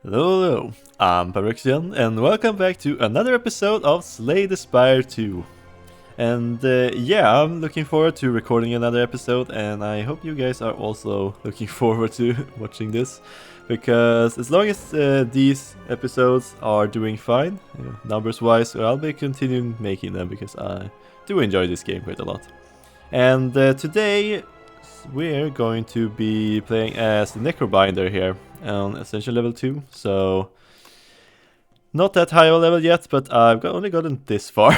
Hello, I'm Parexian, and welcome back to another episode of Slay the Spire 2. And yeah, I'm looking forward to recording another episode, and I hope you guys are also looking forward to watching this. Because as long as these episodes are doing fine, numbers wise, I'll be continuing making them because I do enjoy this game quite a lot. And today we're going to be playing as the Necrobinder here on Essential level 2, so not that high of a level yet, but I've only gotten this far.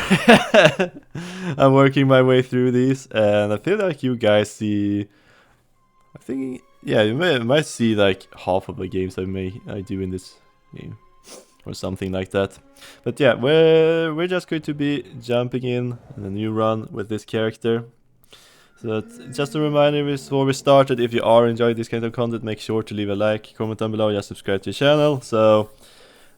I'm working my way through these, and I feel like you guys see... I think, yeah, you might see like half of the games I do in this game, or something like that. But yeah, we're just going to be jumping in a new run with this character. So just a reminder before we started, if you are enjoying this kind of content, make sure to leave a like, comment down below, just subscribe to the channel, so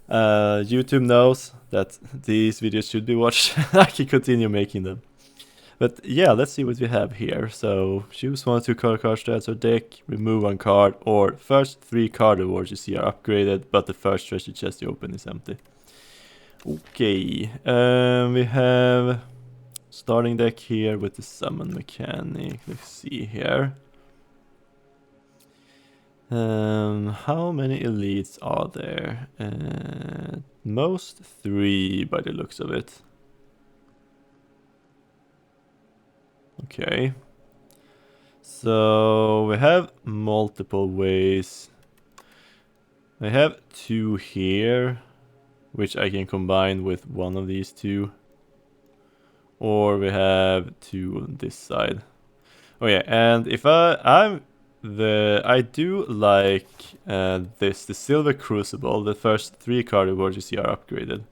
YouTube knows that these videos should be watched. I can continue making them. But yeah, let's see what we have here. So choose 1 or 2 card cards to add to your deck, remove 1 card, or first 3 card rewards you see are upgraded, but the first treasure chest you open is empty. Okay, we have starting deck here with the summon mechanic. Let's see here. How many elites are there? Most 3 by the looks of it. Okay. So we have multiple ways. I have 2 here, which I can combine with one of these 2. Or we have 2 on this side. Oh yeah, and if I do like the Silver Crucible. The first 3 card rewards you see are upgraded,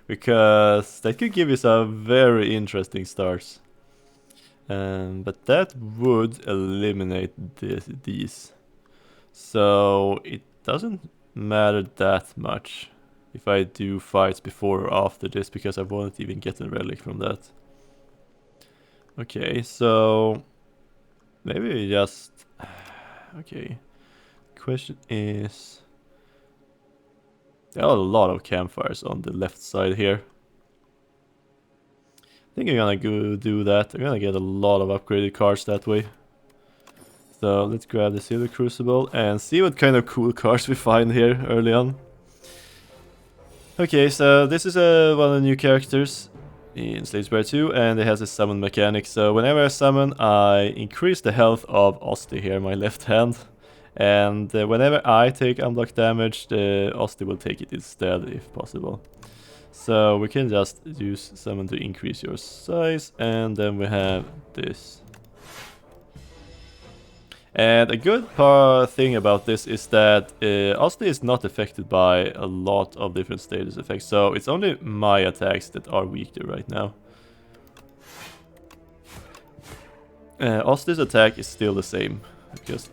because that could give you some very interesting starts. But that would eliminate these, so it doesn't matter that much if I do fights before or after this, because I won't even get a relic from that. Okay, so maybe we just... Okay, question is... There are a lot of campfires on the left side here. I think I'm gonna go do that. I'm gonna get a lot of upgraded cards that way. So let's grab the Silver Crucible and see what kind of cool cards we find here early on. Okay, so this is one of the new characters in Slay the Spire 2, and it has a summon mechanic. So whenever I summon, I increase the health of Osti here, my left hand. And whenever I take unblock damage, the Osti will take it instead, if possible. So we can just use summon to increase your size, and then we have this. And a good thing about this is that Osti is not affected by a lot of different status effects, so it's only my attacks that are weaker right now. Osti's attack is still the same, because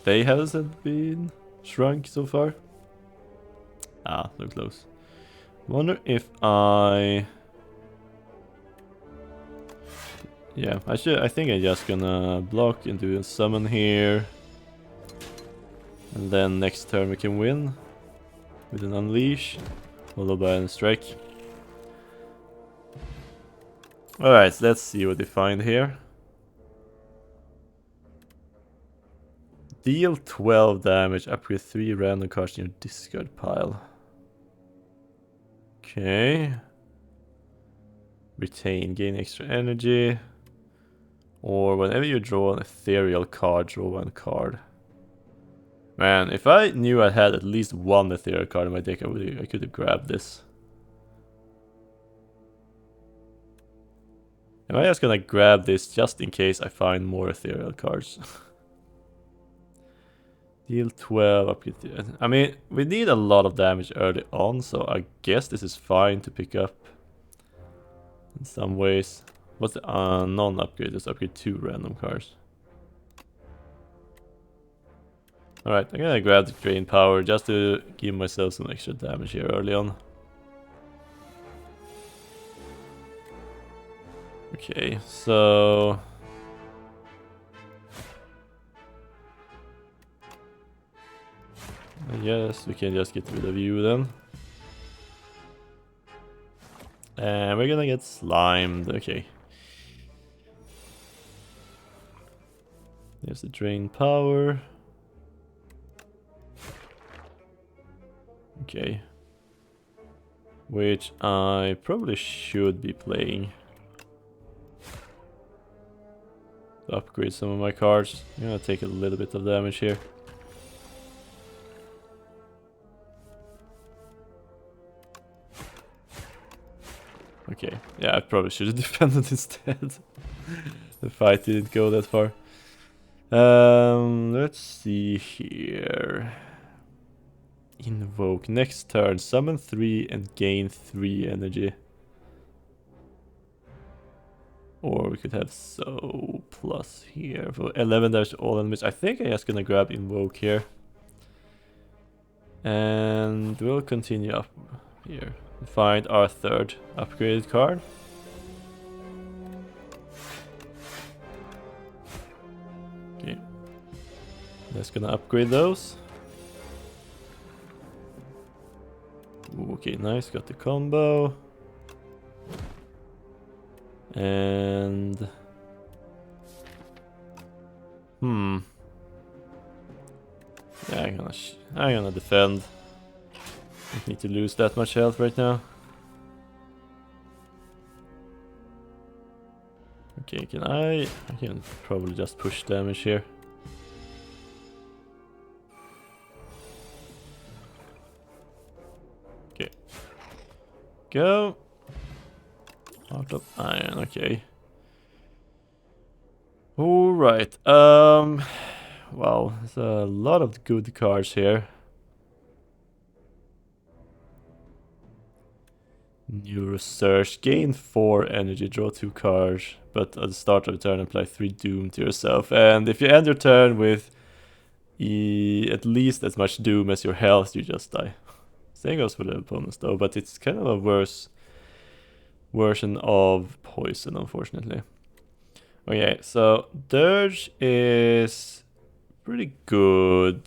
they haven't been shrunk so far. Ah, so close. Wonder if I... Yeah, I think I'm just gonna block and do a summon here. And then next turn we can win with an unleash, followed by a strike. Alright, so let's see what they find here. Deal 12 damage, upgrade 3 random cards in your discard pile. Okay. Retain, gain extra energy. Or whenever you draw an ethereal card, draw 1 card. Man, if I knew I had at least 1 ethereal card in my deck, I could have grabbed this. Am I just gonna grab this just in case I find more ethereal cards? Deal 12, upgrade 3. I mean, we need a lot of damage early on, so I guess this is fine to pick up in some ways. What's the non-upgrade? Let's upgrade 2 random cards. Alright, I'm gonna grab the drain power just to give myself some extra damage here early on. Okay, so... I guess we can just get rid of you then. And we're gonna get slimed, okay. There's the drain power. Okay. Which I probably should be playing. To upgrade some of my cards. I'm gonna take a little bit of damage here. Okay, yeah, I probably should have defended instead. The fight didn't go that far. Let's see here. Invoke. Next turn, summon 3 and gain 3 energy. Or we could have so plus here for 11 damage all enemies. I think I'm just gonna grab Invoke here. And we'll continue up here. Find our third upgraded card. Okay. Just gonna upgrade those. Okay, nice, got the combo. And yeah, I'm gonna defend. Don't need to lose that much health right now. Okay, I can probably just push damage here. Okay. Go. Heart of Iron, okay. Alright, wow, there's a lot of good cards here. New research, gain 4 energy, draw 2 cards, but at the start of the turn apply 3 doom to yourself. And if you end your turn with at least as much doom as your health, you just die. Same goes for the opponents though, but it's kind of a worse version of poison, unfortunately. Okay, so Dirge is pretty good.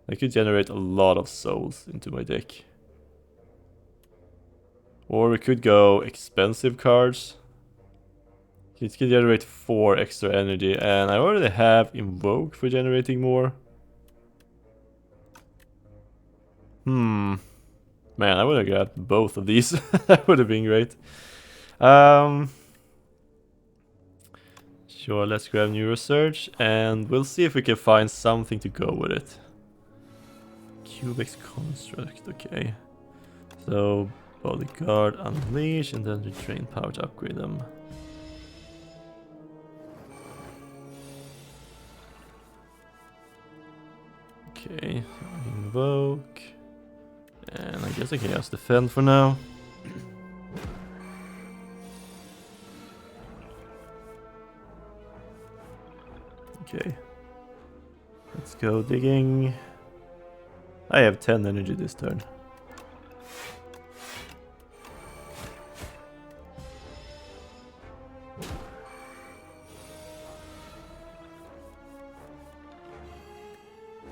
I could generate a lot of souls into my deck. Or we could go expensive cards. It can generate 4 extra energy, and I already have Invoke for generating more. Man, I would have grabbed both of these. That would have been great. Sure, let's grab New Research, and we'll see if we can find something to go with it. Cubex Construct, okay. So, Bodyguard, Unleash, and then Retrain Power to upgrade them. Okay, Invoke. And I guess I can just defend for now. Okay. Let's go digging. I have 10 energy this turn.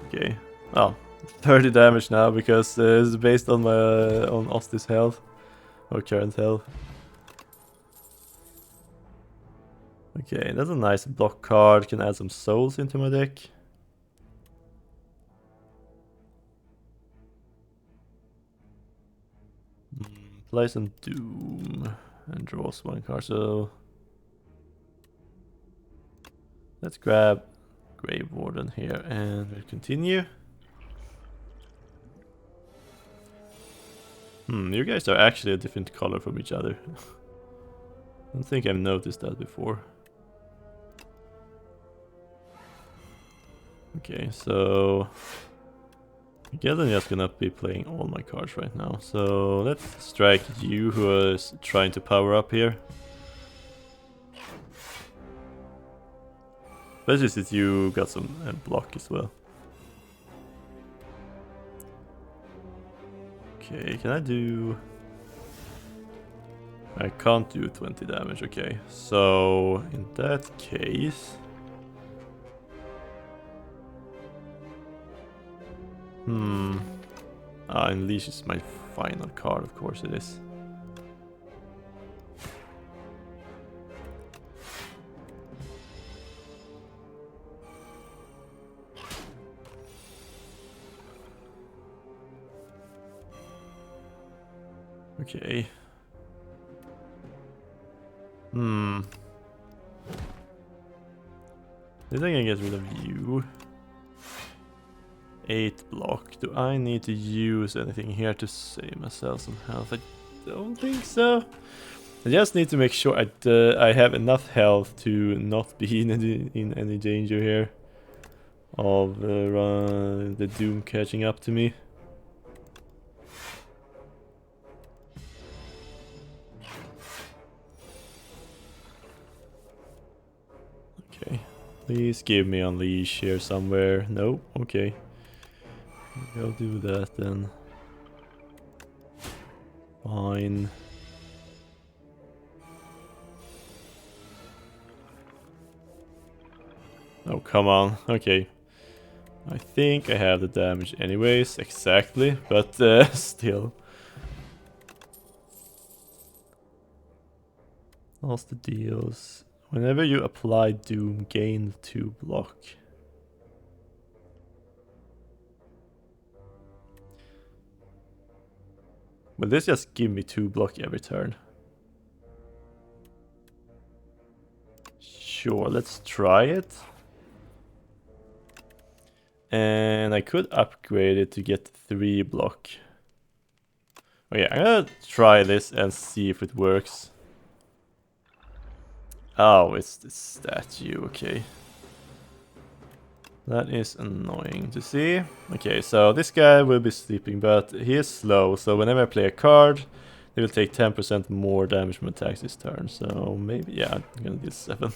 Okay. Oh, 30 damage now because it's based on my on Osti's health or current health. Okay, that's a nice block card. Can add some souls into my deck. Play some Doom and draws 1 card. So let's grab Grave Warden here and we'll continue. You guys are actually a different color from each other. I don't think I've noticed that before. Okay, so I guess I'm just gonna be playing all my cards right now. So let's strike you, who is trying to power up here. Especially since you got some block as well. Okay, can I do... I can't do 20 damage, okay. So in that case... Unleash is my final card, of course it is. Okay. I think I get rid of you. 8 block. Do I need to use anything here to save myself some health? I don't think so. I just need to make sure I have enough health to not be in any danger here of the Doom catching up to me. Okay, please give me Unleash here somewhere. No? Okay. Maybe I'll do that then. Fine. Oh, come on. Okay. I think I have the damage anyways, exactly, but still. Lost the deals. Whenever you apply Doom, gain 2 block. Will this just give me 2 block every turn? Sure, let's try it. And I could upgrade it to get 3 block. Okay, I'm gonna try this and see if it works. Oh, it's the statue, okay. That is annoying to see. Okay, so this guy will be sleeping, but he is slow, so whenever I play a card, they will take 10% more damage from attacks this turn. So maybe, yeah, I'm gonna deal 7.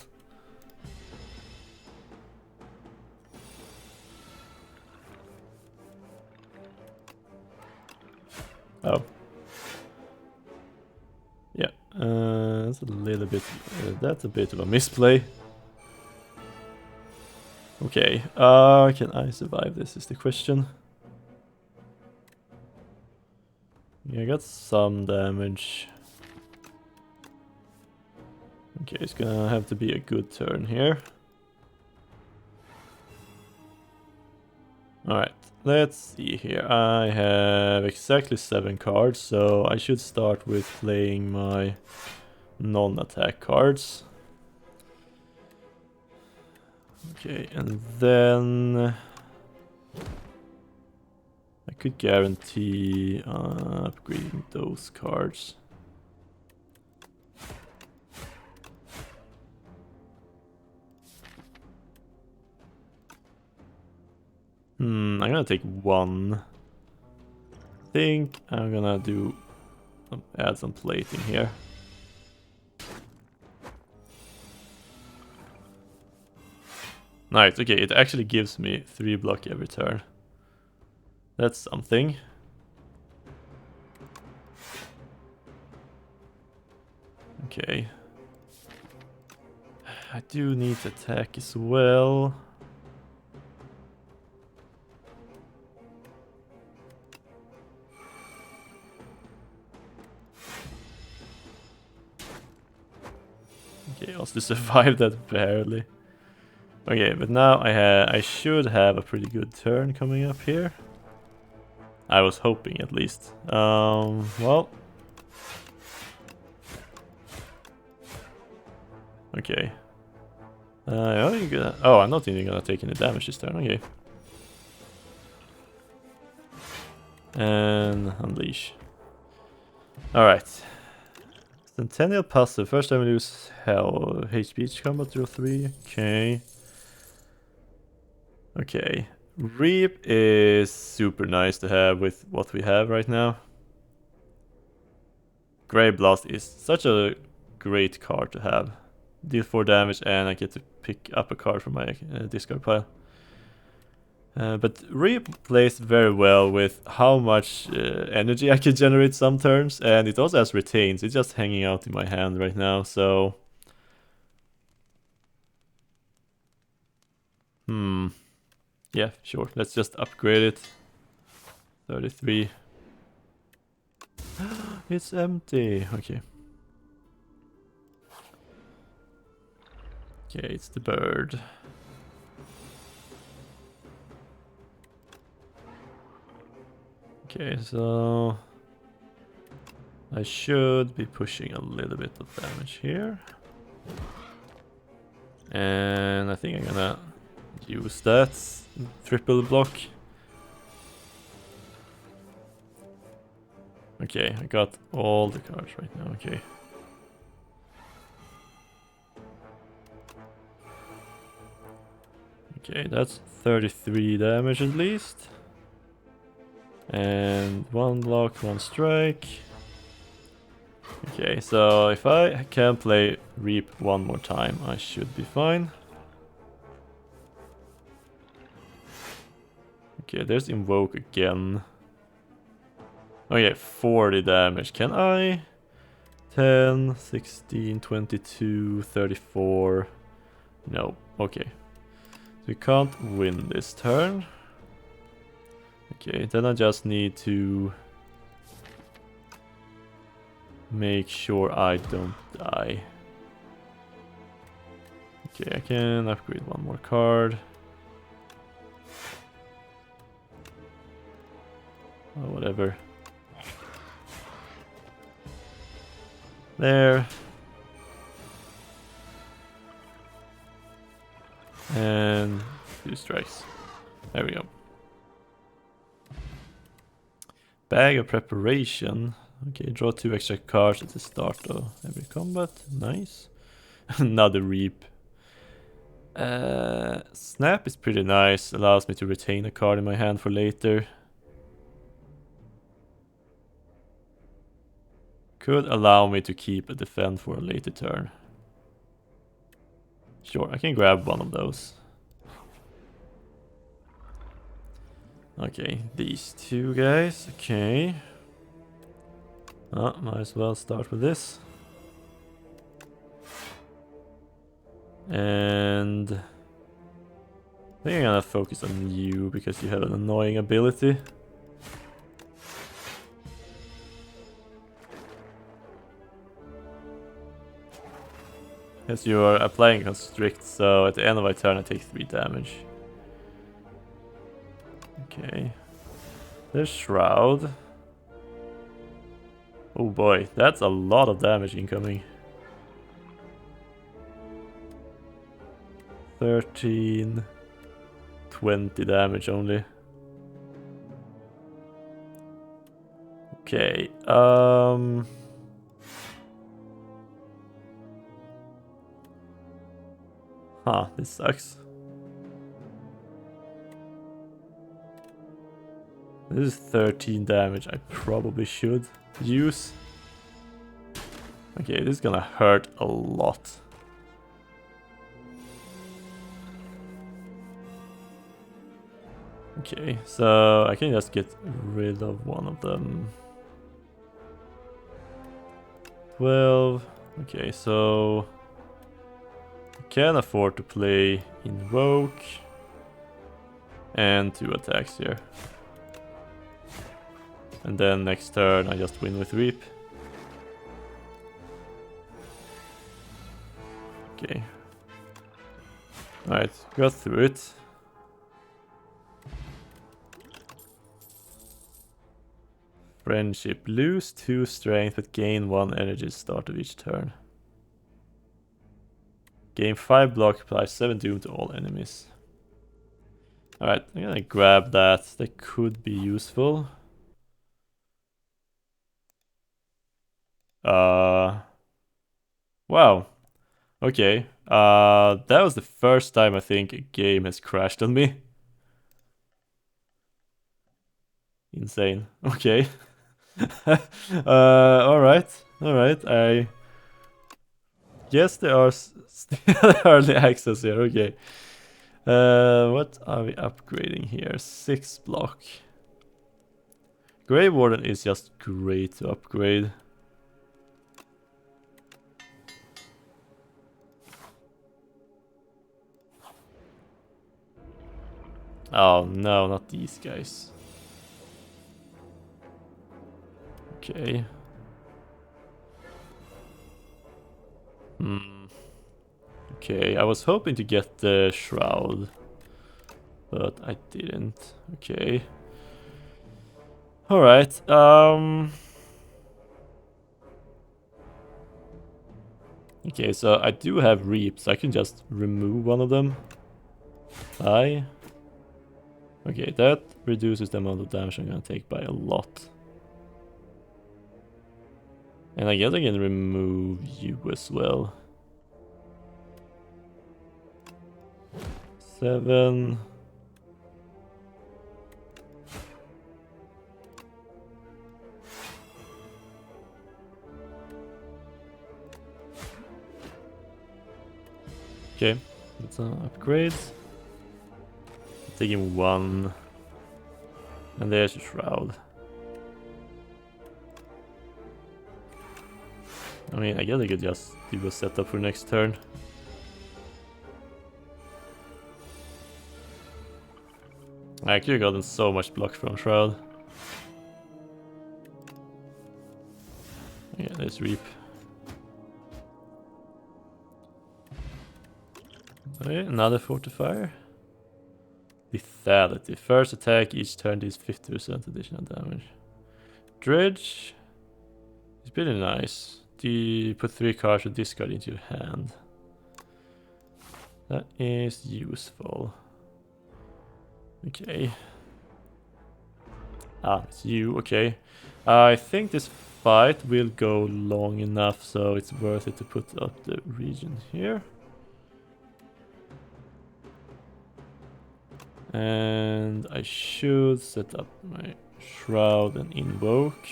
Oh. Yeah, that's a little bit, that's a bit of a misplay. Okay, can I survive this is the question. Yeah, I got some damage. Okay, it's gonna have to be a good turn here. Alright, let's see here. I have exactly 7 cards, so I should start with playing my non-attack cards. Okay, and then I could guarantee upgrading those cards. I'm gonna take 1. I think I'm gonna do add some plating here. Nice, okay, it actually gives me 3 block every turn. That's something. Okay. I do need to attack as well. Okay, I also survived that barely. Okay, but now I should have a pretty good turn coming up here. I was hoping at least. Well. Okay. Oh, I'm not even gonna take any damage this turn, okay. And Unleash. Alright. Centennial Puzzle. First time we lose hell. HP each combat, draw 3. Okay. Okay. Reap is super nice to have with what we have right now. Grey Blast is such a great card to have. Deal 4 damage and I get to pick up a card from my discard pile. But Reap plays very well with how much energy I can generate some turns, and it also has retains. It's just hanging out in my hand right now, so... Yeah, sure. Let's just upgrade it. 33. It's empty. Okay. Okay, it's the bird. Okay, so I should be pushing a little bit of damage here. And I think I'm gonna use that triple block. Okay, I got all the cards right now, okay. Okay, that's 33 damage at least. And one block, one strike. Okay, so if I can play Reap one more time, I should be fine. Okay, there's Invoke again. Okay, 40 damage. Can I? 10, 16, 22, 34. No, okay. So we can't win this turn. Okay, then I just need to make sure I don't die. Okay, I can upgrade one more card. Oh, whatever. There. And 2 strikes. There we go. Bag of preparation. Okay, draw 2 extra cards at the start of every combat. Nice. Another Reap. Snap is pretty nice. Allows me to retain a card in my hand for later. Could allow me to keep a defend for a later turn. Sure, I can grab one of those. Okay, these 2 guys. Okay. Might as well start with this. And I think I'm gonna focus on you because you have an annoying ability. Yes, you are applying Constrict, so at the end of my turn I take 3 damage. Okay. There's Shroud. Oh boy, that's a lot of damage incoming. 13, 20 damage only. Okay, Huh, this sucks. This is 13 damage, I probably should use. Okay, this is gonna hurt a lot. Okay, so I can just get rid of one of them. 12. Okay, so I can afford to play Invoke and 2 attacks here. And then next turn I just win with Reap. Okay. Alright, got through it. Friendship. Lose 2 strength but gain 1 energy at the start of each turn. Gain 5 block, apply 7 doom to all enemies. Alright, I'm gonna grab that. That could be useful. Wow. Okay. That was the first time I think a game has crashed on me. Insane. Okay. Alright. Alright. I guess there are still early access here. Okay. What are we upgrading here? 6 block. Grey Warden is just great to upgrade. Oh no, not these guys. Okay. Okay, I was hoping to get the shroud, but I didn't. Okay. Alright, okay, so I do have reap, so I can just remove one of them. Okay, that reduces the amount of damage I'm gonna take by a lot. And I guess I can remove you as well. 7. Okay, let's upgrade. Taking 1. And there's a shroud. I mean, I guess I could just do a setup for next turn. I actually gotten so much block from shroud. Yeah, there's reap. Okay, another fortifier. Lethality. First attack each turn deals 50% additional damage. Dredge is pretty nice. You put 3 cards of discard into your hand. That is useful. Okay. Ah, it's you, okay. I think this fight will go long enough, so it's worth it to put up the region here. And I should set up my shroud and invoke.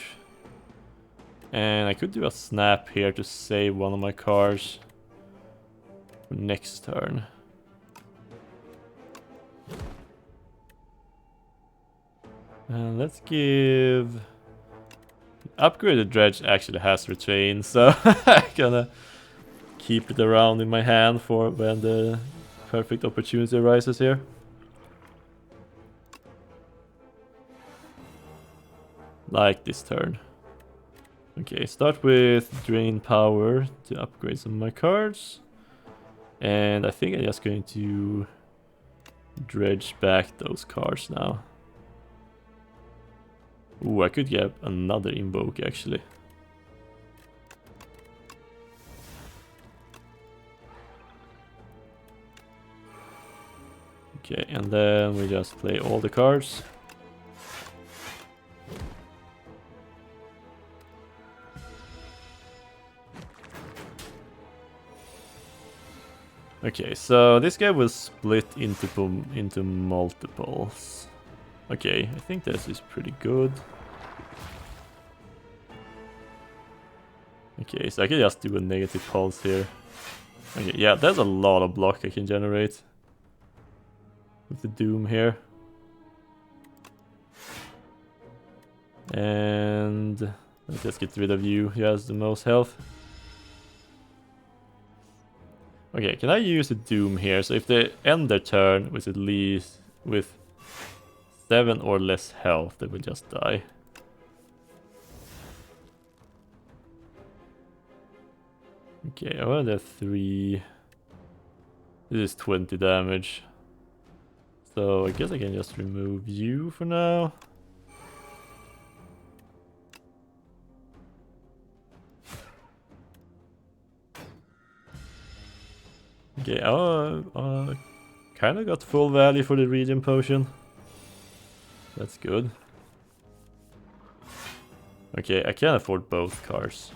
And I could do a snap here to save one of my cards for next turn. And let's give... Upgraded Dredge actually has retrain, so I'm gonna keep it around in my hand for when the perfect opportunity arises here. Like this turn. Okay, start with Drain Power to upgrade some of my cards. And I think I'm just going to dredge back those cards now. Ooh, I could get another invoke actually. Okay, and then we just play all the cards. Okay, so this guy will split into multiples. Okay, I think this is pretty good. Okay, so I can just do a negative pulse here. Okay, yeah, there's a lot of block I can generate with the Doom here. And let's just get rid of you. He has the most health. Okay, can I use the Doom here? So if they end their turn with at least with 7 or less health, they will just die. Okay, I want 3. This is 20 damage. So I guess I can just remove you for now. Okay, kind of got full value for the regen potion. That's good. Okay, I can afford both cars.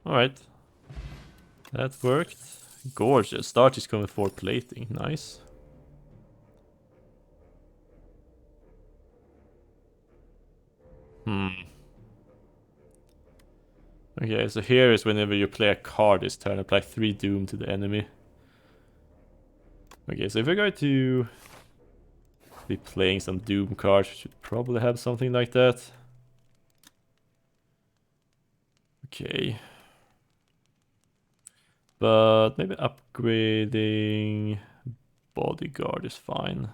Alright. That worked. Gorgeous. Start is coming for plating. Nice. Okay, so here is whenever you play a card this turn, apply 3 Doom to the enemy. Okay, so if we're going to be playing some Doom cards, we should probably have something like that. Okay. But maybe upgrading Bodyguard is fine.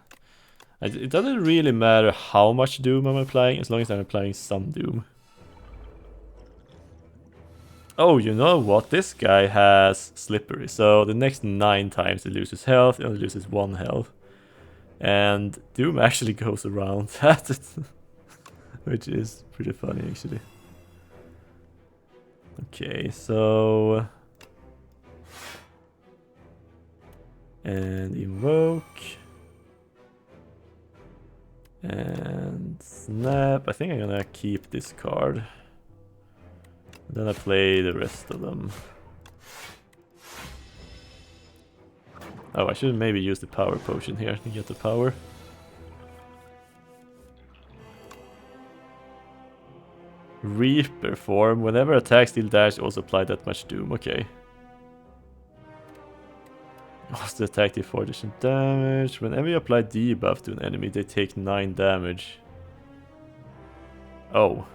It doesn't really matter how much Doom I'm applying, as long as I'm applying some Doom. Oh, you know what? This guy has Slippery, so the next 9 times he loses health, he only loses 1 health. And Doom actually goes around that, which is pretty funny actually. Okay, so... And invoke. And snap. I think I'm gonna keep this card. Then I play the rest of them. Oh, I should maybe use the power potion here to get the power. Reaper form. Whenever attack, steal, dash, also apply that much doom. Okay. What's the attack deal 4 additional damage? Whenever you apply debuff to an enemy, they take 9 damage. Oh.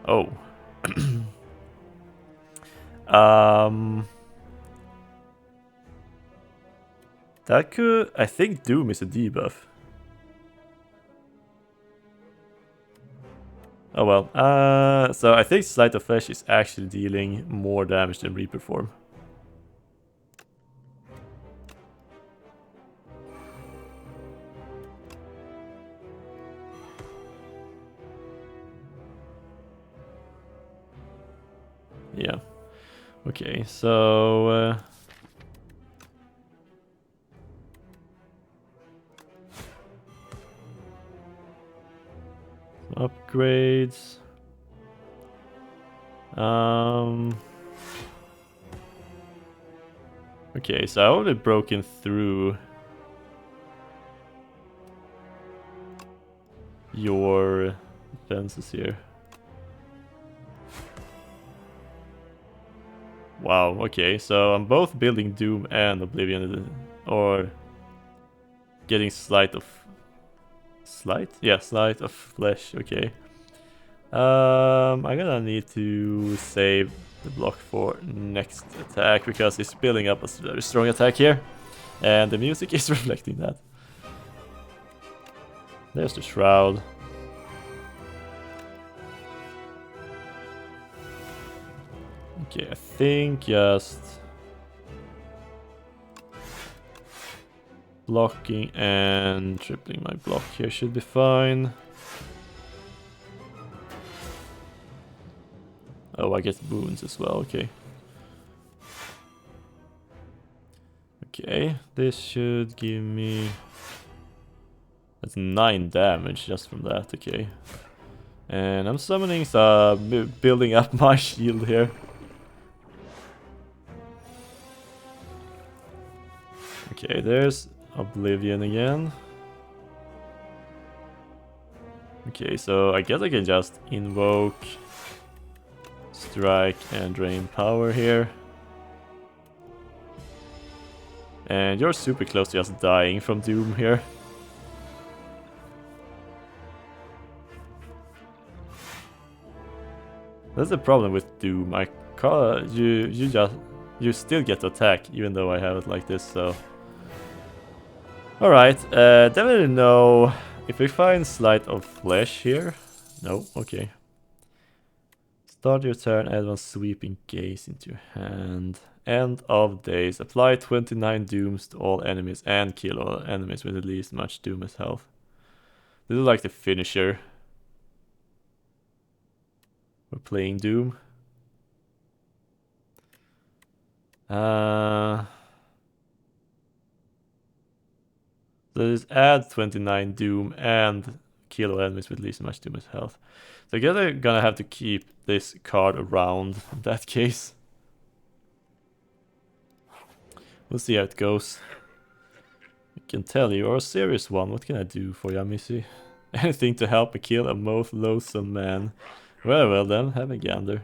Oh. That could... I think Doom is a debuff. Oh well. So I think Sleight of Flesh is actually dealing more damage than Reaper form. Yeah. Okay, so... upgrades. Okay, so I would have broken through your defenses here. Wow, okay, so I'm both building Doom and Oblivion, or getting Sleight of... Sleight? Yeah, Sleight of Flesh, okay. I'm gonna need to save the block for next attack, because it's building up a very strong attack here. And the music is reflecting that. There's the Shroud. Okay, I think just... blocking and tripling my block here should be fine. Oh, I get wounds as well, okay. Okay, this should give me... That's 9 damage just from that, okay. And I'm summoning some... building up my shield here. Okay, there's Oblivion again. Okay, so I guess I can just invoke, strike, and drain power here. And you're super close to just dying from Doom here. That's the problem with Doom. You still get to attack even though I have it like this, so... Alright, definitely no. If we find Sleight of Flesh here... No, okay. Start your turn, add 1 sweeping gaze into your hand. End of days. Apply 29 dooms to all enemies and kill all enemies with at least much doom as health. This is like the finisher. We're playing Doom. So just add 29 Doom and kill all enemies with at least much doom as health. So I guess I'm gonna have to keep this card around in that case. We'll see how it goes. I can tell you're a serious one. What can I do for you, Missy? Anything to help me kill a most loathsome man. Well then, have a gander.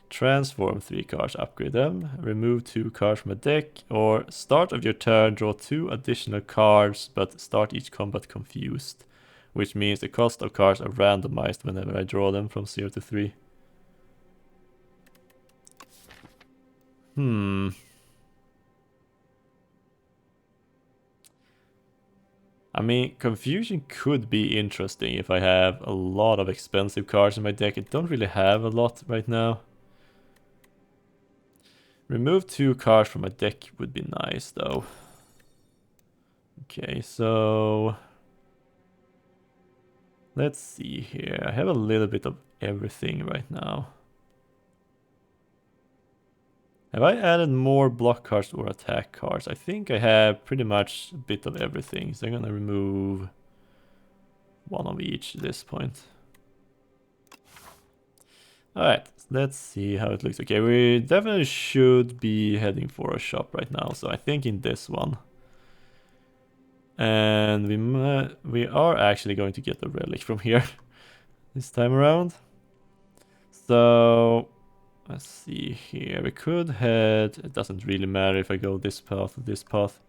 Transform 3 cards, upgrade them. Remove 2 cards from a deck. Or start of your turn, draw 2 additional cards, but start each combat confused. Which means the cost of cards are randomized whenever I draw them from 0 to 3. I mean, Confusion could be interesting if I have a lot of expensive cards in my deck. I don't really have a lot right now. Remove 2 cards from my deck would be nice, though. Okay, so... let's see here. I have a little bit of everything right now. Have I added more block cards or attack cards? I think I have pretty much a bit of everything. So I'm gonna remove one of each at this point. Alright, let's see how it looks. Okay, we definitely should be heading for a shop right now. So I think in this one. And we are actually going to get a relic from here this time around. So let's see here. We could head. It doesn't really matter if I go this path or this path.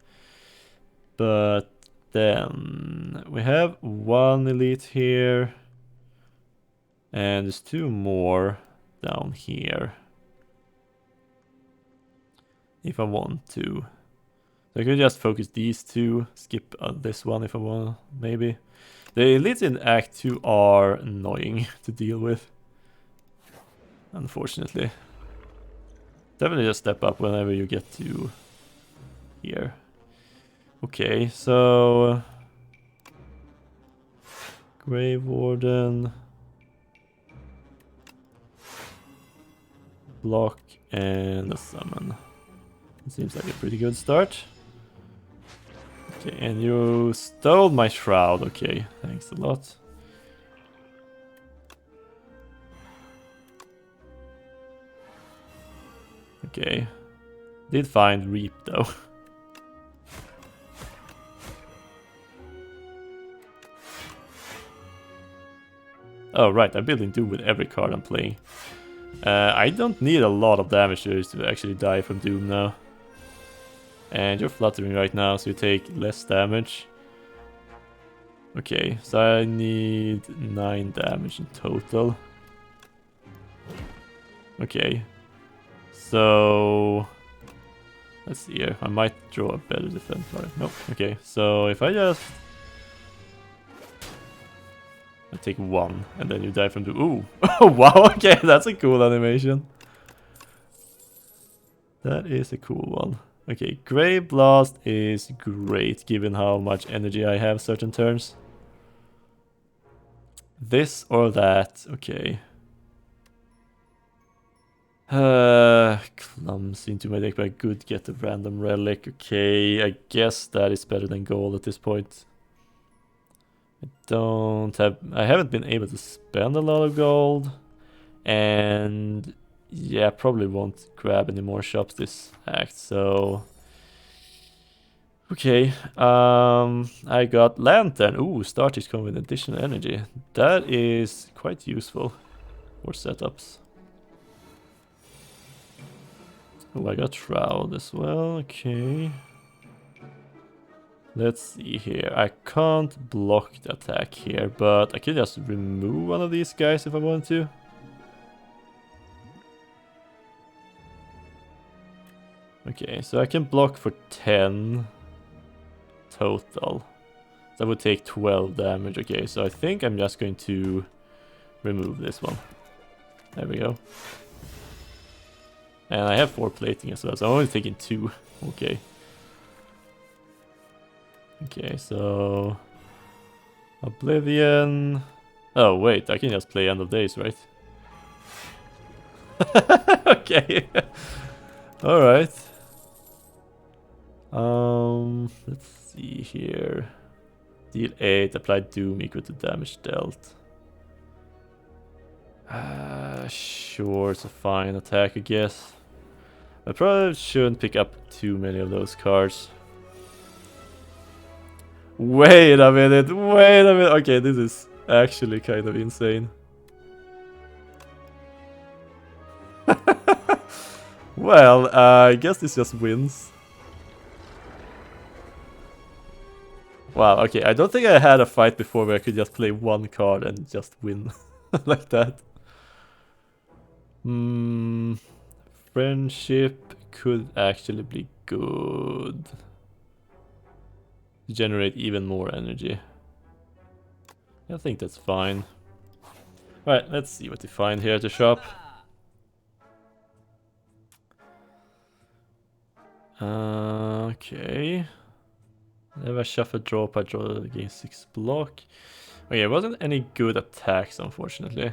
But then we have 1 elite here. And there's 2 more down here. If I want to. So I could just focus these 2. Skip this one if I want, maybe. The elites in Act 2 are annoying to deal with. Unfortunately. Definitely just step up whenever you get to here. Okay, so... Grave Warden. Block and a summon. It seems like a pretty good start. Okay, and you stole my shroud. Okay, thanks a lot. Okay. Did find Reap though. Oh right, I'm building Doom with every card I'm playing. I don't need a lot of damage to actually die from Doom now. And you're fluttering right now, so you take less damage. Okay, so I need 9 damage in total. Okay. So... let's see here. I might draw a better defense card. Nope. Okay, so if I just... I take 1, and then you die from the... ooh! Oh, wow, okay, that's a cool animation. That is a cool one. Okay, Grave Blast is great, given how much energy I have certain turns. This or that, okay. Clumsy into my deck, but I could get a random relic. Okay, I guess that is better than gold at this point. I haven't been able to spend a lot of gold. And yeah, probably won't grab any more shops this act, so... okay, I got Lantern. Ooh, starters come with additional energy. That is quite useful for setups. Oh, I got Shroud as well, okay. Let's see here. I can't block the attack here, but I can just remove one of these guys if I want to. Okay, so I can block for 10 total. So that would take 12 damage. Okay, so I think I'm just going to remove this one. There we go. And I have 4 plating as well, so I'm only taking 2. Okay. Okay, so... Oblivion... oh, wait, I can just play End of Days, right? Okay. Alright. Let's see here. Deal 8, apply Doom equal to damage dealt. Sure, it's a fine attack, I guess. I probably shouldn't pick up too many of those cards. Wait a minute, wait a minute. Okay, this is actually kind of insane. Well, I guess this just wins. Wow, okay, I don't think I had a fight before where I could just play 1 card and just win like that. Friendship could actually be good. to generate even more energy. I think that's fine. Alright, let's see what we find here at the shop. Okay. Never shuffle draw by draw against 6 block. Okay, it wasn't any good attacks, unfortunately.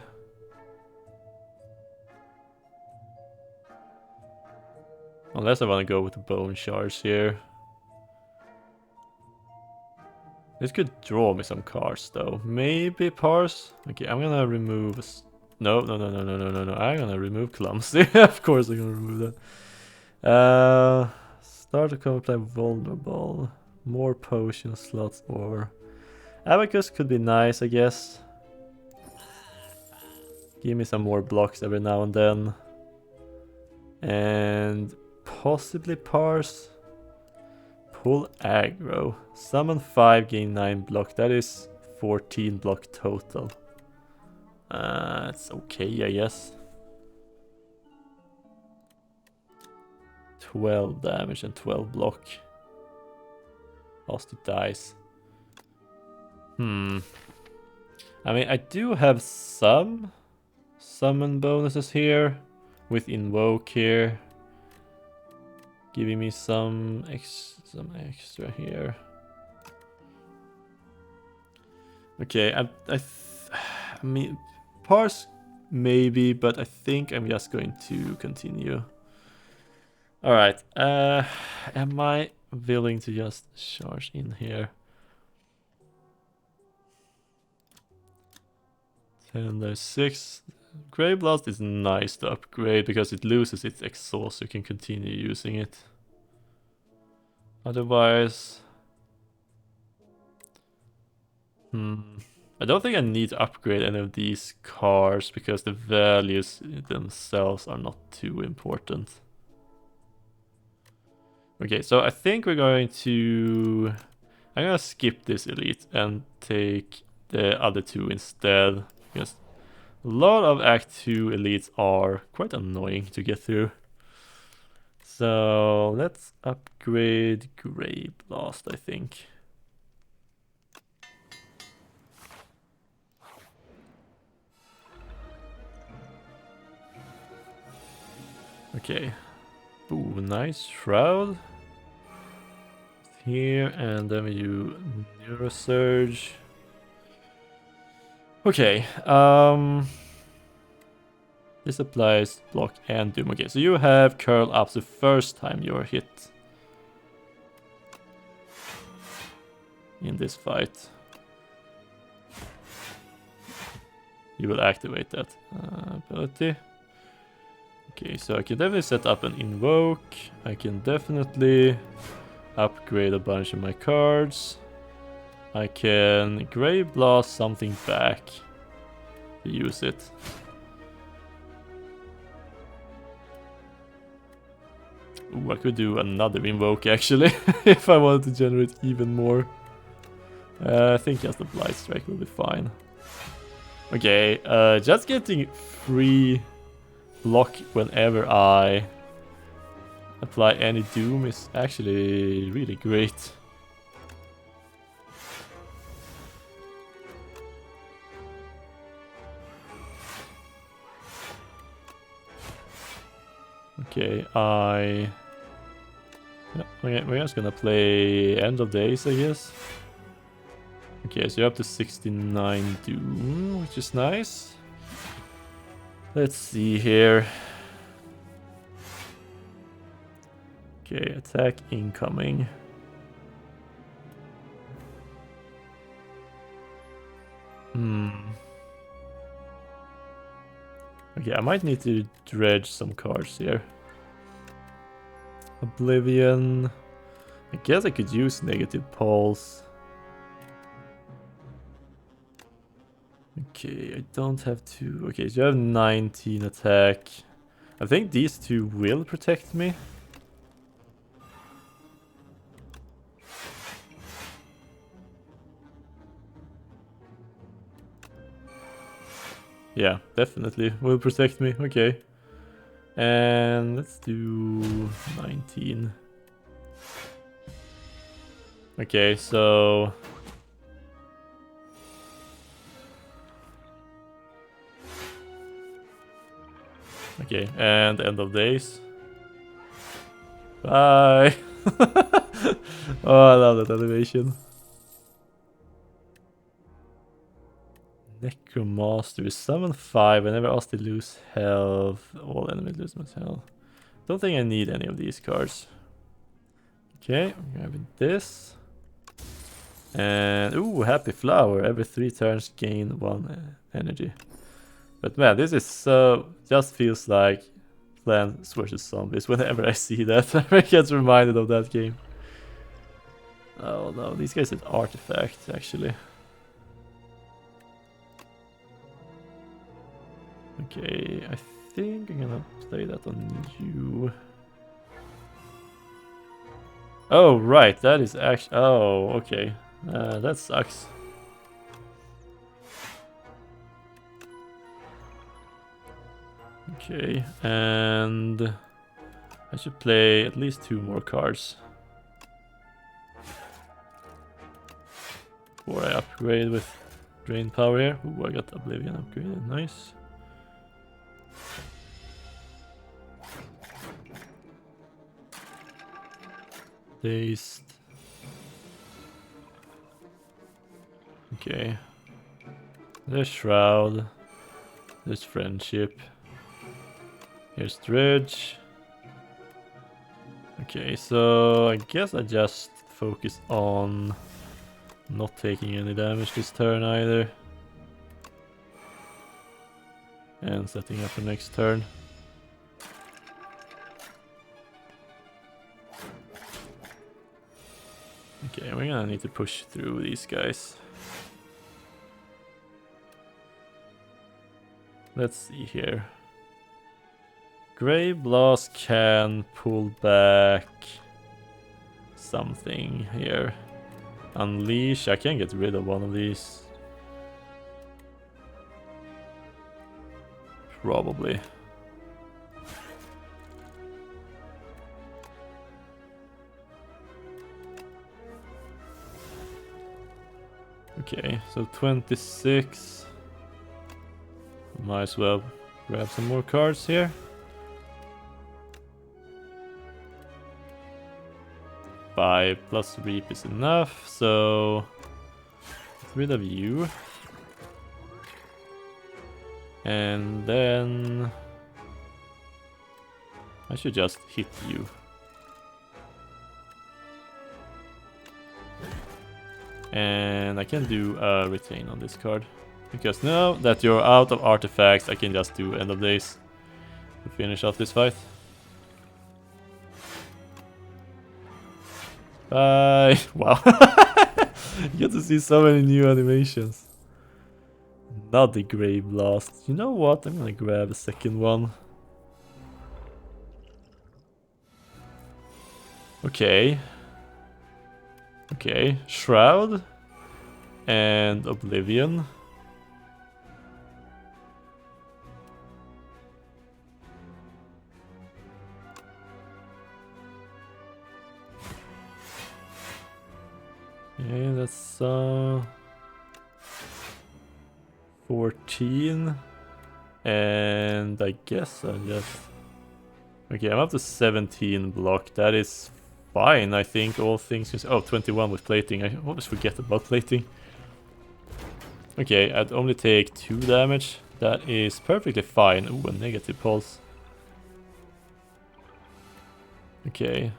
Unless I want to go with the bone shards here. This could draw me some cards though. Maybe parse. Okay, I'm gonna remove. No. I'm gonna remove clumsy. Of course, I'm gonna remove that. Start to come play vulnerable. More potion slots or abacus could be nice, I guess. Give me some more blocks every now and then. And possibly parse. Pull aggro. Summon 5, gain 9 block. That is 14 block total. It's okay, I guess. 12 damage and 12 block. Lost to dice. I mean, I do have some summon bonuses here. With invoke here. Giving me some extra here. Okay, I mean, parse maybe, but I think I'm just going to continue. Alright, am I willing to just charge in here? 10, there's 6. Grave Blast is nice to upgrade because it loses its exhaust, so you can continue using it. Otherwise... I don't think I need to upgrade any of these cards because the values themselves are not too important. Okay, so I think we're going to... I'm gonna skip this elite and take the other two instead, because a lot of Act 2 elites are quite annoying to get through. So let's upgrade Grave Blast, I think. Okay. Ooh, nice Shroud. Here, and then we do Neurosurge. Okay, this applies block and doom. Okay, so you have curl up the first time you're hit in this fight. You will activate that ability. Okay, so I can definitely set up an invoke. I can definitely upgrade a bunch of my cards. I can Grave Blast something back to use it. Ooh, I could do another invoke actually, if I wanted to generate even more. I think just a Blight Strike will be fine. Okay, just getting free block whenever I apply any doom is actually really great. Okay, we're just gonna play End of Days, I guess. Okay, so you're up to 69 doom, which is nice. Let's see here. Okay, attack incoming. Okay, I might need to dredge some cards here. Oblivion. I guess I could use Negative Pulse. Okay, I don't have to... Okay, so you have 19 attack. I think these two will protect me. Yeah, definitely will protect me. Okay. And let's do 19. Okay, so... Okay, and end of days. Bye! Oh, I love that animation. Necromaster, summon 5, whenever asked to lose health, all enemies lose much health. Don't think I need any of these cards. Okay, I'm grabbing this. And, ooh, Happy Flower, every 3 turns gain 1 energy. But man, this is so, just feels like Plants vs Zombies whenever I see that. I get reminded of that game. Oh no, these guys are artifacts actually. Okay, I think I'm gonna play that on you. Oh right, that is actually... Oh, okay. That sucks. Okay, and I should play at least 2 more cards before I upgrade with Drain Power here. Ooh, I got Oblivion upgraded, nice. Dazed. Okay. There's Shroud. There's Friendship. Here's Dredge. Okay, so I guess I just focus on not taking any damage this turn either. And setting up for next turn. Okay, we're gonna need to push through these guys. Let's see here. Grave Blast can pull back something here. Unleash, I can get rid of one of these. Probably. Okay, so 26. Might as well grab some more cards here. 5 plus Reap is enough, so get rid of you. And then I should just hit you. And I can do a retain on this card. Because now that you're out of artifacts, I can just do End of Days to finish off this fight. Bye! Wow. You get to see so many new animations. Not the Grave Blast. You know what? I'm gonna grab a second one. Okay. Okay, Shroud and Oblivion. Okay, that's 14. And I guess I just... Okay, I'm up to 17 block. That is fine, I think, all things... Oh, 21 with plating. I always forget about plating. Okay, I'd only take 2 damage. That is perfectly fine. Ooh, a negative pulse. Okay.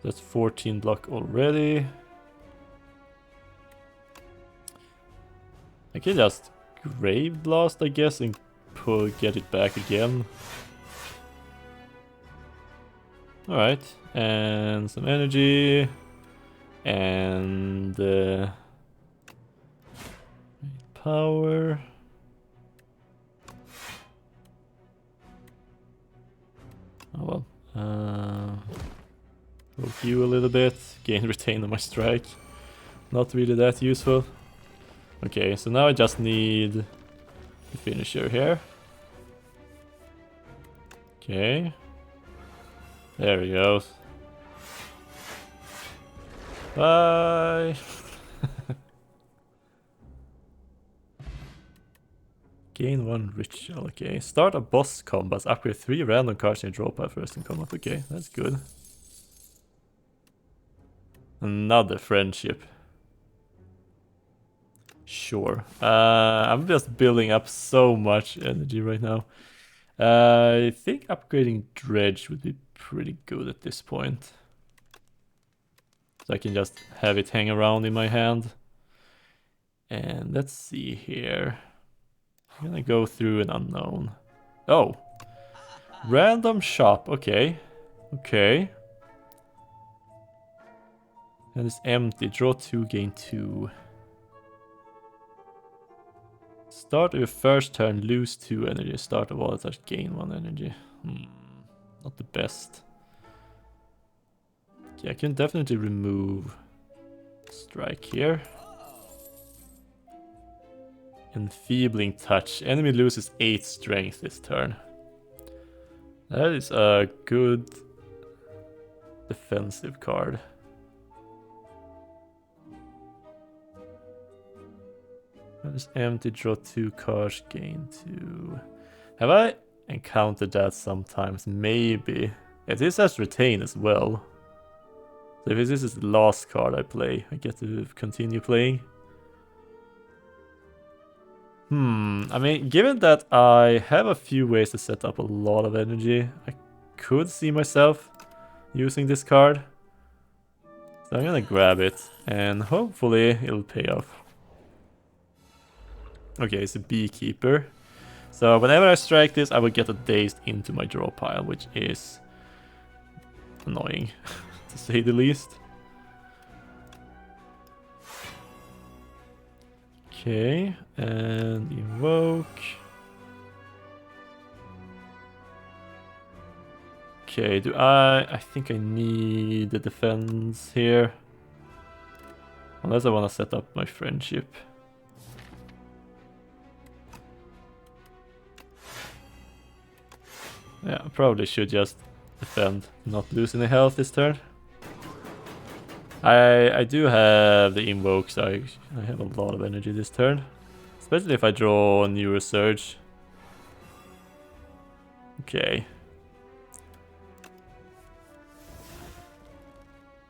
That's 14 block already. I can just Grave Blast, I guess, and get it back again. Alright, and some energy. And power. Oh well. Poke you a little bit. Gain retain on my strike. Not really that useful. Okay, so now I just need the finisher here. Okay. There we go. Bye. Gain 1 ritual, okay. Start a boss combat, upgrade 3 random cards in your draw pile first in combat, okay, that's good. Another friendship. Sure. I'm just building up so much energy right now. I think upgrading Dredge would be pretty good at this point. So I can just have it hang around in my hand. And let's see here. I'm gonna go through an unknown. Oh! Random shop, okay. Okay. And it's empty. Draw 2, gain 2. Start of your first turn, lose 2 energy. Start of all attacks, gain 1 energy. Not the best. Okay, I can definitely remove strike here. Enfeebling touch. Enemy loses 8 strength this turn. That is a good defensive card. Just empty, draw 2 cards, gain 2. Have I encountered that sometimes? Maybe. Yeah, this has retain as well. So if this is the last card I play, I get to continue playing. I mean, given that I have a few ways to set up a lot of energy, I could see myself using this card. So I'm gonna grab it, and hopefully it'll pay off. Okay, it's a beekeeper. So whenever I strike this, I will get a dazed into my draw pile, which is annoying, to say the least. Okay, and invoke. Okay, I think I need the defense here. Unless I want to set up my friendship. Yeah, I probably should just defend, not lose any health this turn. I do have the invoke, so I have a lot of energy this turn. Especially if I draw a new resurge. Okay.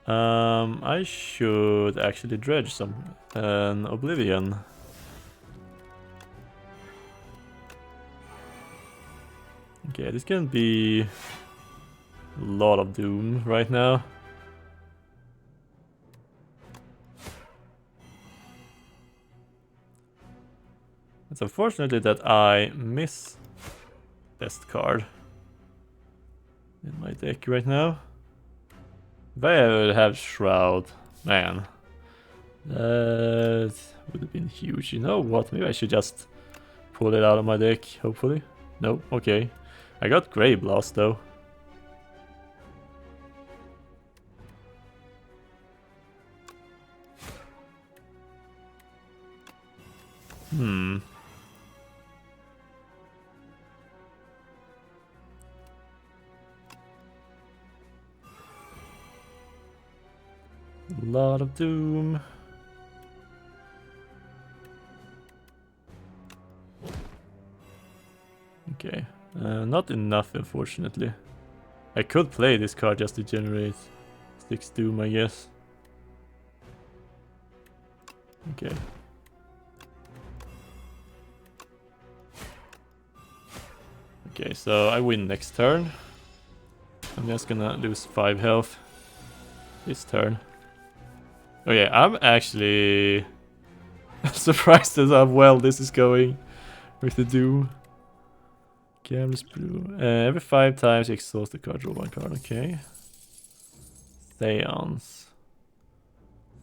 I should actually dredge an Oblivion. Okay, this can be a lot of doom right now. It's unfortunately that I miss best card in my deck right now. If I would have Shroud, man, that would have been huge. You know what? Maybe I should just pull it out of my deck, hopefully. No, okay. I got Grey Blast though. A lot of doom. Okay, not enough unfortunately. I could play this card just to generate 6 doom, I guess. Okay. Okay, so I win next turn. I'm just gonna lose 5 health this turn. Okay, I'm actually surprised at how well this is going with the doom. Gamblers Brew. Every 5 times you exhaust the card, draw 1 card, okay. Theons.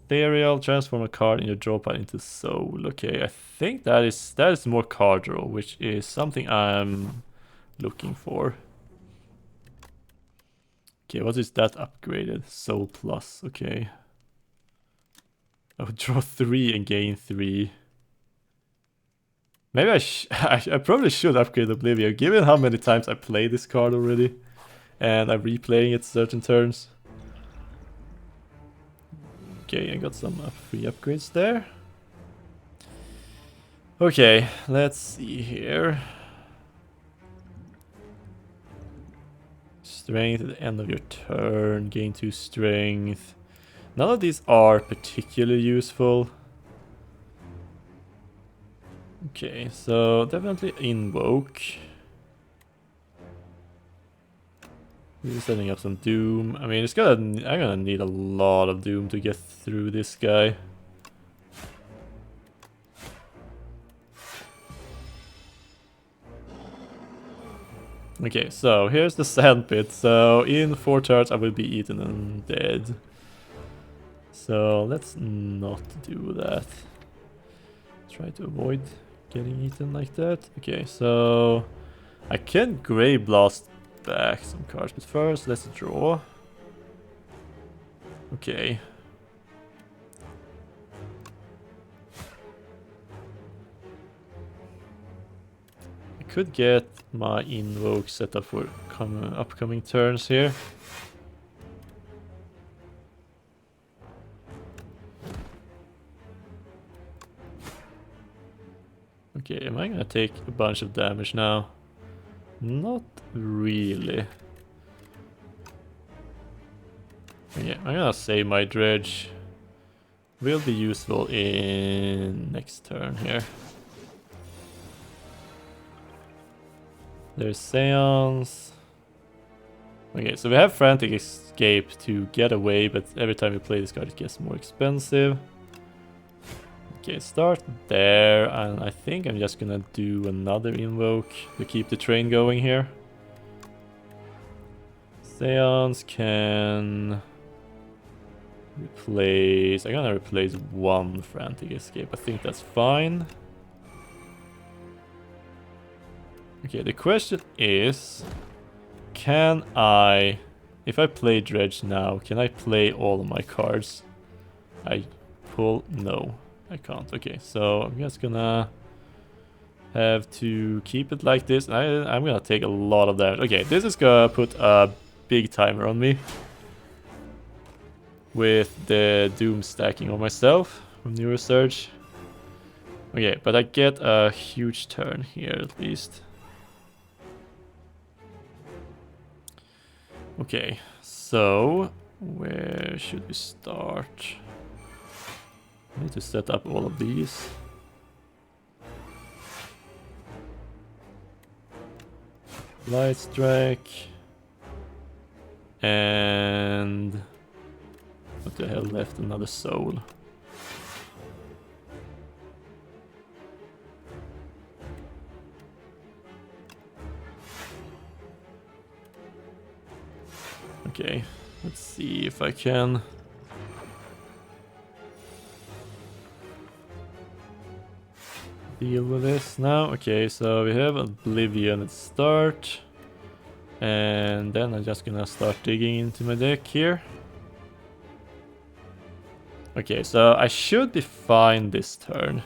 Ethereal, transform a card in your draw pile into soul. Okay, I think that is more card draw, which is something I'm looking for. Okay, what is that upgraded? Soul plus, okay. I would draw 3 and gain 3. Maybe I probably should upgrade Oblivion, given how many times I played this card already. And I'm replaying it certain turns. Okay, I got some free upgrades there. Okay, let's see here. Strength at the end of your turn, gain 2 strength. None of these are particularly useful. Okay, so definitely invoke. We're setting up some doom. I mean, I'm gonna need a lot of doom to get through this guy. Okay, so here's the sandpit. So in 4 turns I will be eaten and dead. So let's not do that. Try to avoid getting eaten like that. Okay, so I can Grey Blast back some cards, but first let's draw. Okay. I could get my invoke set up for upcoming turns here. Okay, am I gonna take a bunch of damage now? Not really. Okay, I'm gonna save my dredge. Will be useful in next turn here. There's Seance. Okay, so we have Frantic Escape to get away, but every time we play this card it gets more expensive. Okay, start there, and I think I'm just gonna do another invoke to keep the train going here. Seance can replace... I'm gonna replace 1 Frantic Escape, I think that's fine. Okay, the question is, can I... If I play Dredge now, can I play all of my cards? I pull... No. I can't. Okay, so I'm just gonna have to keep it like this. I'm gonna take a lot of damage. Okay, this is gonna put a big timer on me with the doom stacking on myself from New Research. Okay, but I get a huge turn here at least. Okay, so where should we start? I need to set up all of these. Light Strike. And... what the hell left? Another soul. Okay, let's see if I can... deal with this now. Okay, so we have Oblivion at start. And then I'm just gonna start digging into my deck here. Okay, so I should be fine this turn.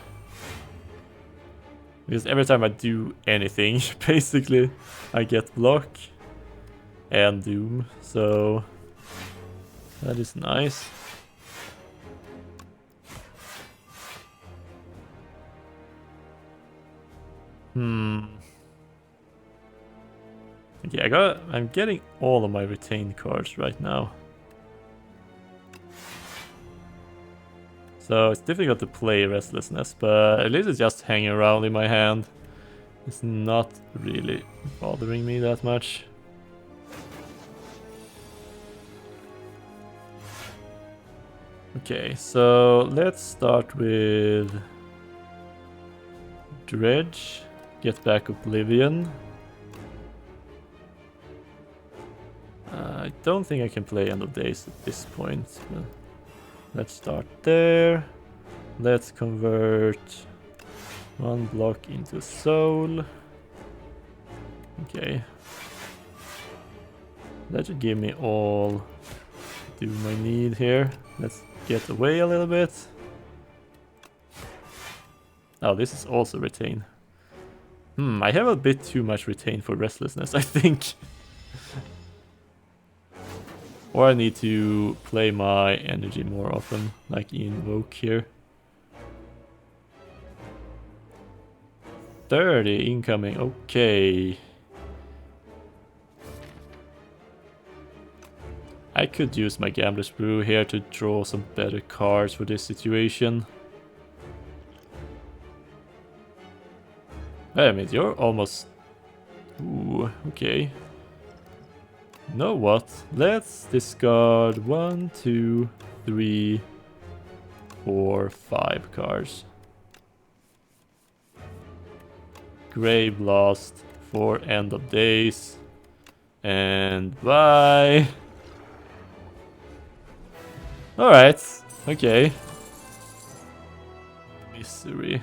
Because every time I do anything, basically, I get block and doom. So that is nice. Okay, I'm getting all of my retained cards right now. So it's difficult to play Restlessness, but at least it's just hanging around in my hand. It's not really bothering me that much. Okay, so let's start with Dredge. Get back Oblivion. I don't think I can play End of Days at this point. Let's start there. Let's convert 1 block into soul. Okay. That should give me all the doom I need here. Let's get away a little bit. Oh, this is also retain. I have a bit too much retain for Restlessness, I think. Or I need to play my energy more often, like invoke here. 30 incoming, okay. I could use my Gambler's Brew here to draw some better cards for this situation. Wait a minute, you're almost... Ooh, okay. You know what? Let's discard 1, 2, 3, 4, 5 cards. Grey Blast for End of Days. And bye! Alright, okay. Misery.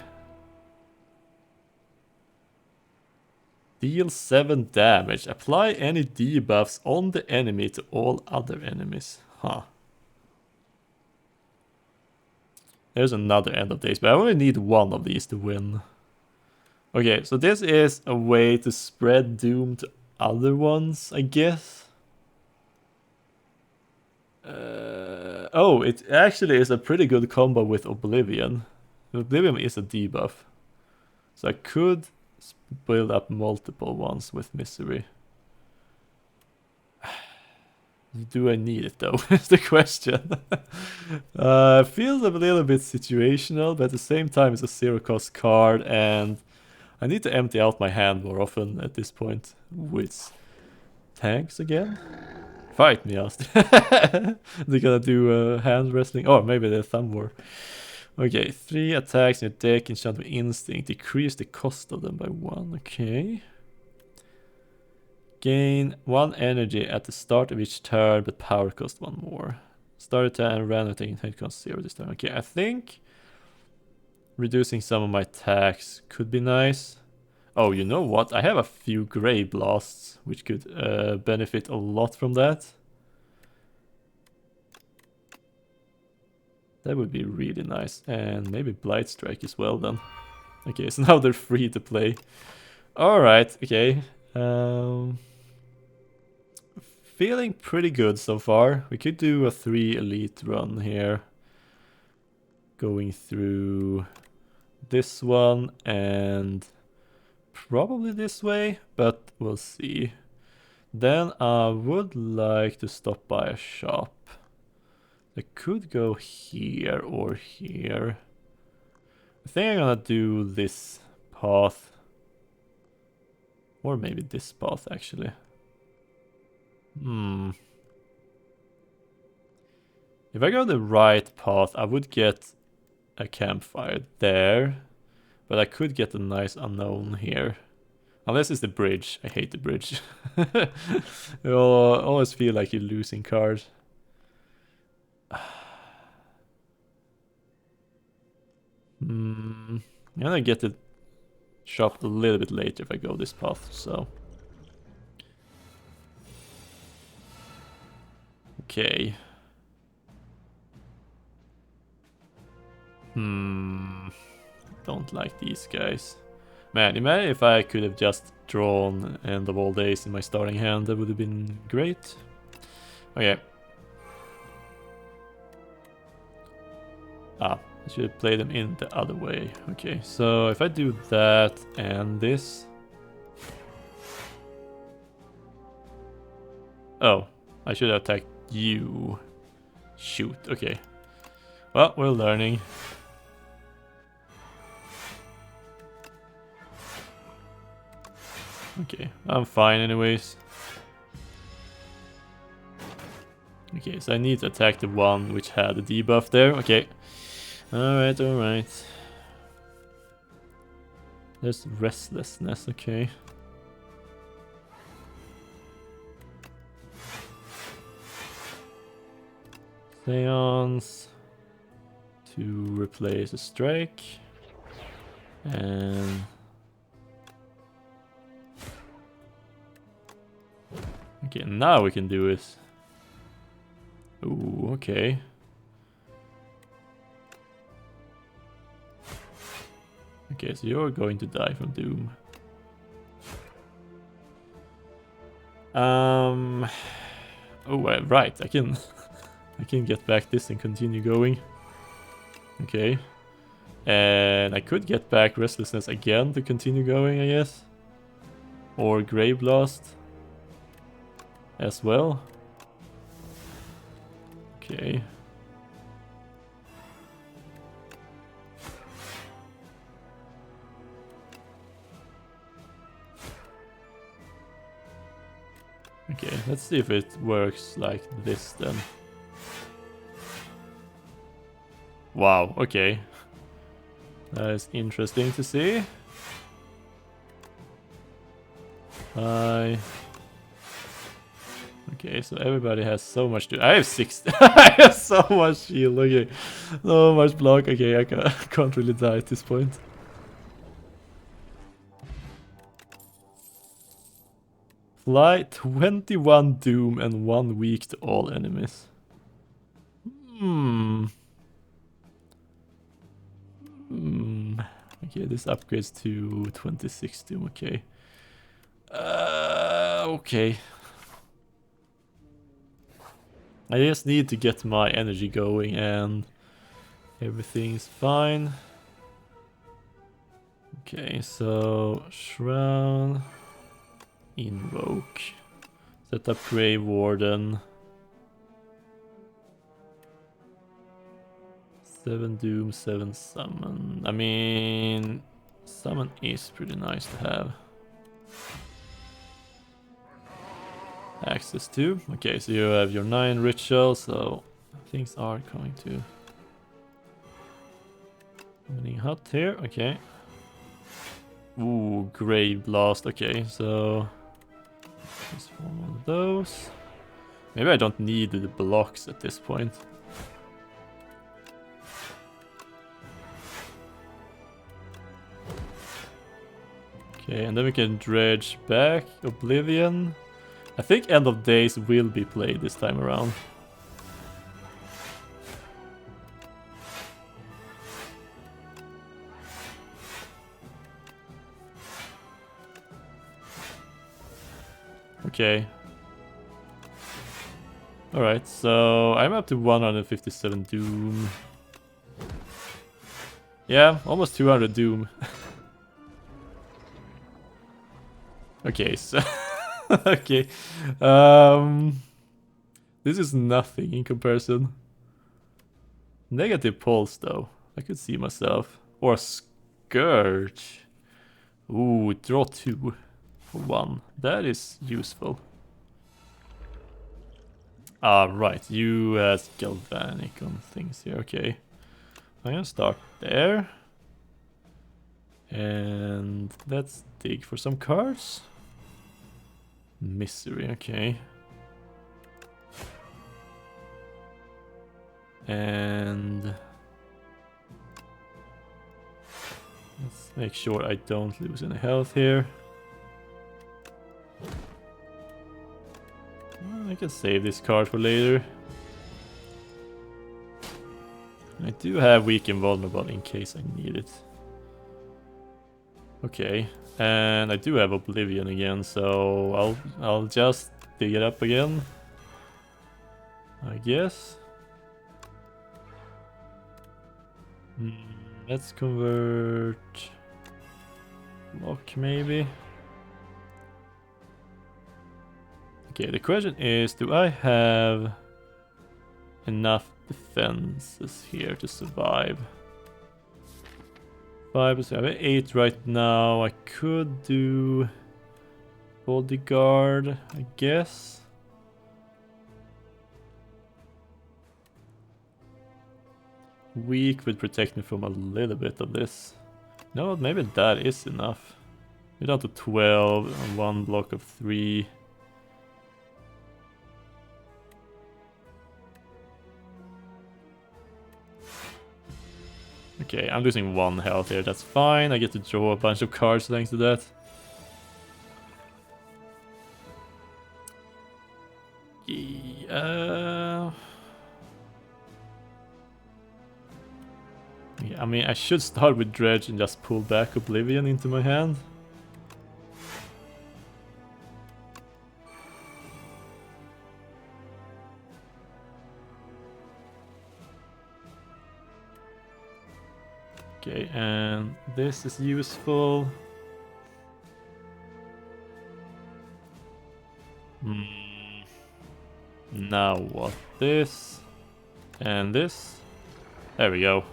Deal 7 damage. Apply any debuffs on the enemy to all other enemies. Huh. There's another End of Days, but I only need one of these to win. Okay, so this is a way to spread doom to other ones, I guess. Oh, it actually is a pretty good combo with Oblivion. Oblivion is a debuff. So I could build up multiple ones with Misery. Do I need it though, is the question. Feels a little bit situational, but at the same time it's a 0-cost card and I need to empty out my hand more often at this point. With tanks again? Fight me, Ast. They're gonna do hand wrestling. Oh, maybe the thumb war. Okay, 3 attacks in your deck, enchant with instinct. Decrease the cost of them by 1. Okay. Gain 1 energy at the start of each turn, but power cost 1 more. Start a turn, random taking hit cost 0 this time. Okay, I think reducing some of my attacks could be nice. Oh, you know what? I have a few Grey Blasts, which could benefit a lot from that. That would be really nice. And maybe Blight Strike as well then. Okay, so now they're free to play. Alright, okay. Feeling pretty good so far. We could do a 3 elite run here. Going through this one and probably this way, but we'll see. Then I would like to stop by a shop. I could go here or here. I think I'm gonna do this path. Or maybe this path actually. If I go the right path, I would get a campfire there. But I could get a nice unknown here. Unless it's the bridge. I hate the bridge. You always feel like you're losing cards. I'm gonna get the shop a little bit later if I go this path, so. Okay. Don't like these guys. Man, imagine if I could have just drawn End of All Days in my starting hand, that would have been great. Okay. I should play them in the other way. Okay, so if I do that and this... Oh, I should have attacked you. Shoot, okay. Well, we're learning. Okay, I'm fine anyways. Okay, so I need to attack the one which had a debuff there. Okay. Alright, alright. There's restlessness, okay. Seance to replace a strike. And okay, now we can do this. Ooh, okay. Okay, so you're going to die from Doom. Oh, right, I can I can get back this and continue going. Okay. And I could get back Restlessness again to continue going, I guess. Or Grave Blast as well. Okay. Okay, let's see if it works like this then. Wow, okay. That is interesting to see. Okay, so everybody has so much to... I have 6... I have so much shield, okay. So much block, okay, I can't really die at this point. Fly 21 doom and 1 weak to all enemies. Okay, this upgrades to 26 doom, okay. Okay. I just need to get my energy going and everything's fine. Okay, so Shroud, Invoke, set up Grave Warden, 7 Doom, 7 Summon. I mean, Summon is pretty nice to have access to. Okay, so you have your 9 rituals, so things are going to getting hot here. Okay. Ooh, Grave Blast. Okay, so just one of those. Maybe I don't need the blocks at this point. Okay, and then we can dredge back Oblivion. I think End of Days will be played this time around. Okay. Alright, so I'm up to 157 Doom. Yeah, almost 200 Doom. Okay, so... okay. This is nothing in comparison. Negative pulse though. I could see myself. Or Scourge. Ooh, draw 2 for 1. That is useful. Right, you has galvanic on things here. Okay. I'm gonna start there. And let's dig for some cards. Misery, okay. And let's make sure I don't lose any health here. Well, I can save this card for later. I do have weak and vulnerable in case I need it. Okay, and I do have Oblivion again, so I'll just dig it up again, I guess. Let's convert lock maybe. Okay, the question is, do I have enough defenses here to survive? 5%, I have 8 right now. I could do bodyguard, I guess. Weak would protect me from a little bit of this. No, maybe that is enough. We're down to 12 and 1 block of 3. Okay, I'm losing 1 health here, that's fine. I get to draw a bunch of cards thanks to that. Yeah, I mean, I should start with Dredge and just pull back Oblivion into my hand. Okay, and this is useful. Now what? This and this. There we go.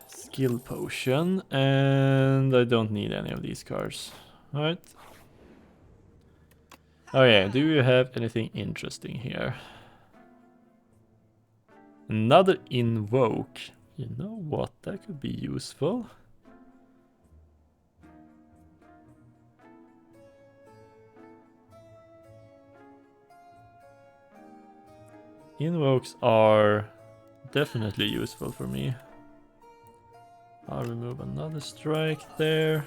Skill potion, and I don't need any of these cards. Alright. Oh yeah, do you have anything interesting here? Another invoke. You know what? That could be useful. Invokes are definitely useful for me. I'll remove another strike there.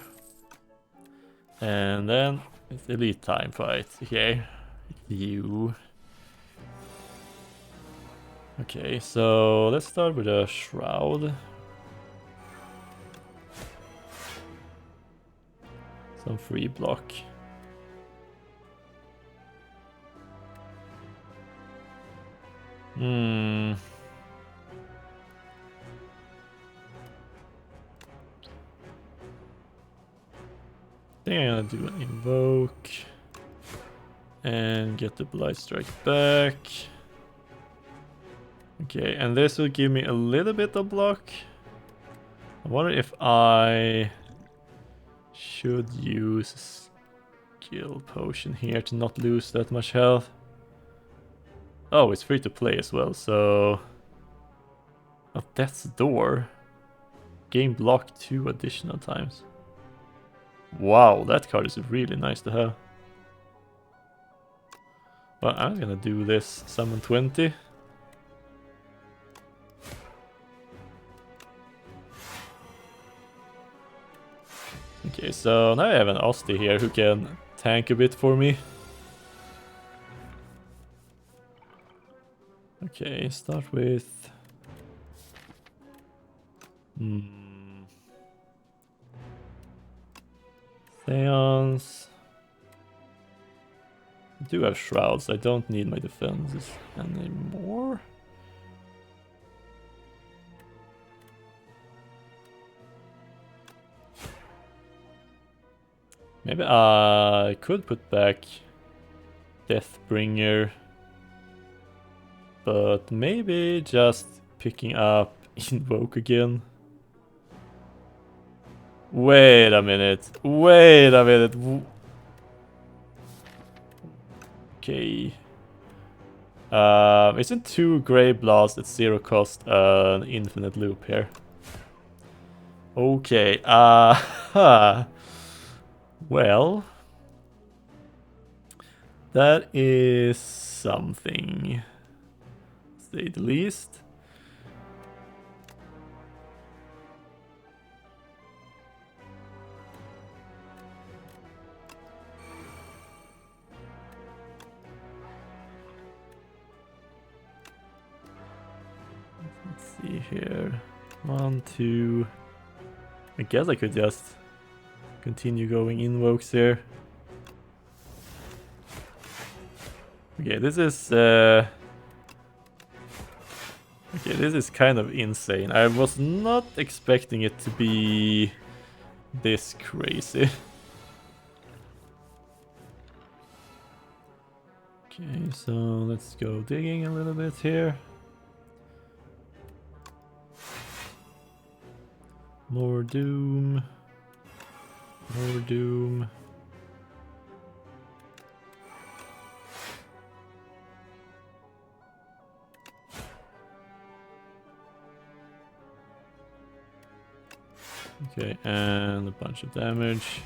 And then it's elite time fight. Okay. You. Okay, so let's start with a shroud. Some free block. I think I'm gonna do an invoke and get the blight strike back. Okay, and this will give me a little bit of block. I wonder if I should use a skill potion here to not lose that much health. Oh, it's free to play as well, so... Oh, Death's Door. Game block 2 additional times. Wow, that card is really nice to have. Well, I'm gonna do this. Summon 20. Okay, so now I have an Osti here who can tank a bit for me. Okay, start with... Seance. I do have shrouds, I don't need my defenses anymore. Maybe I could put back Deathbringer, but maybe just picking up Invoke again. Wait a minute. Wait a minute. Okay. Isn't 2 Grey Blast at 0 cost an infinite loop here? Okay. Well. That is something. To say the least. See here, 1, 2. I guess I could just continue going invokes here. Okay, this is okay, this is kind of insane. I was not expecting it to be this crazy. Okay, so let's go digging a little bit here. More doom. More doom. Okay, and a bunch of damage.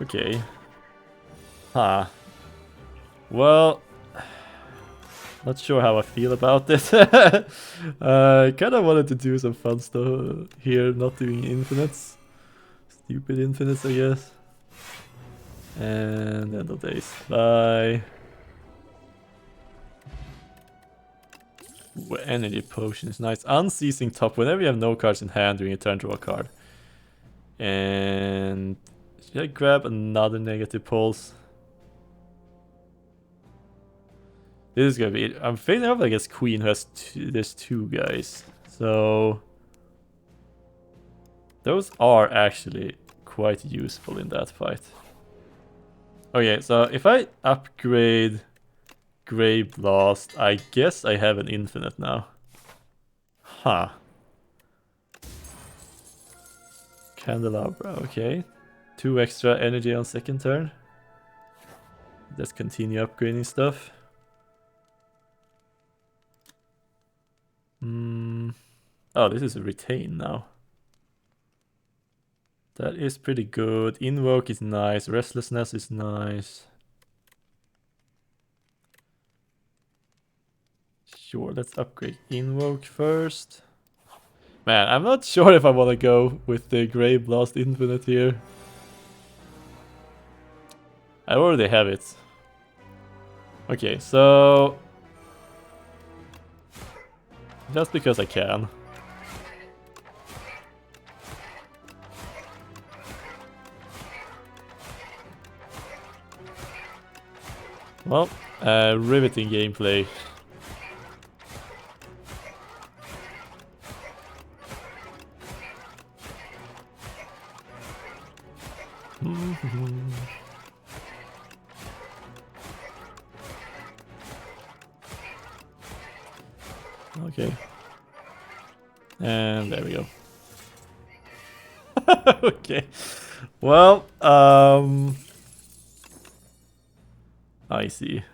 Okay. Well, not sure how I feel about this. I kind of wanted to do some fun stuff here, not doing infinites. Stupid infinites, I guess. And end of days. Bye. Ooh, energy potion is nice. Unceasing top. Whenever you have no cards in hand during your turn, draw a card. And should I grab another negative pulse? This is gonna be... I'm facing off against Queen who has there's 2 guys. So those are actually quite useful in that fight. Okay, so if I upgrade Grey Blast, I guess I have an infinite now. Huh. Candelabra, okay. 2 extra energy on second turn. Let's continue upgrading stuff. Oh, this is a retain now. That is pretty good. Invoke is nice. Restlessness is nice. Sure, let's upgrade Invoke first. Man, I'm not sure if I want to go with the Grey Blast Infinite here. I already have it. Okay, so... just because I can. Well, riveting gameplay. Okay. And there we go. Okay. Well, I see.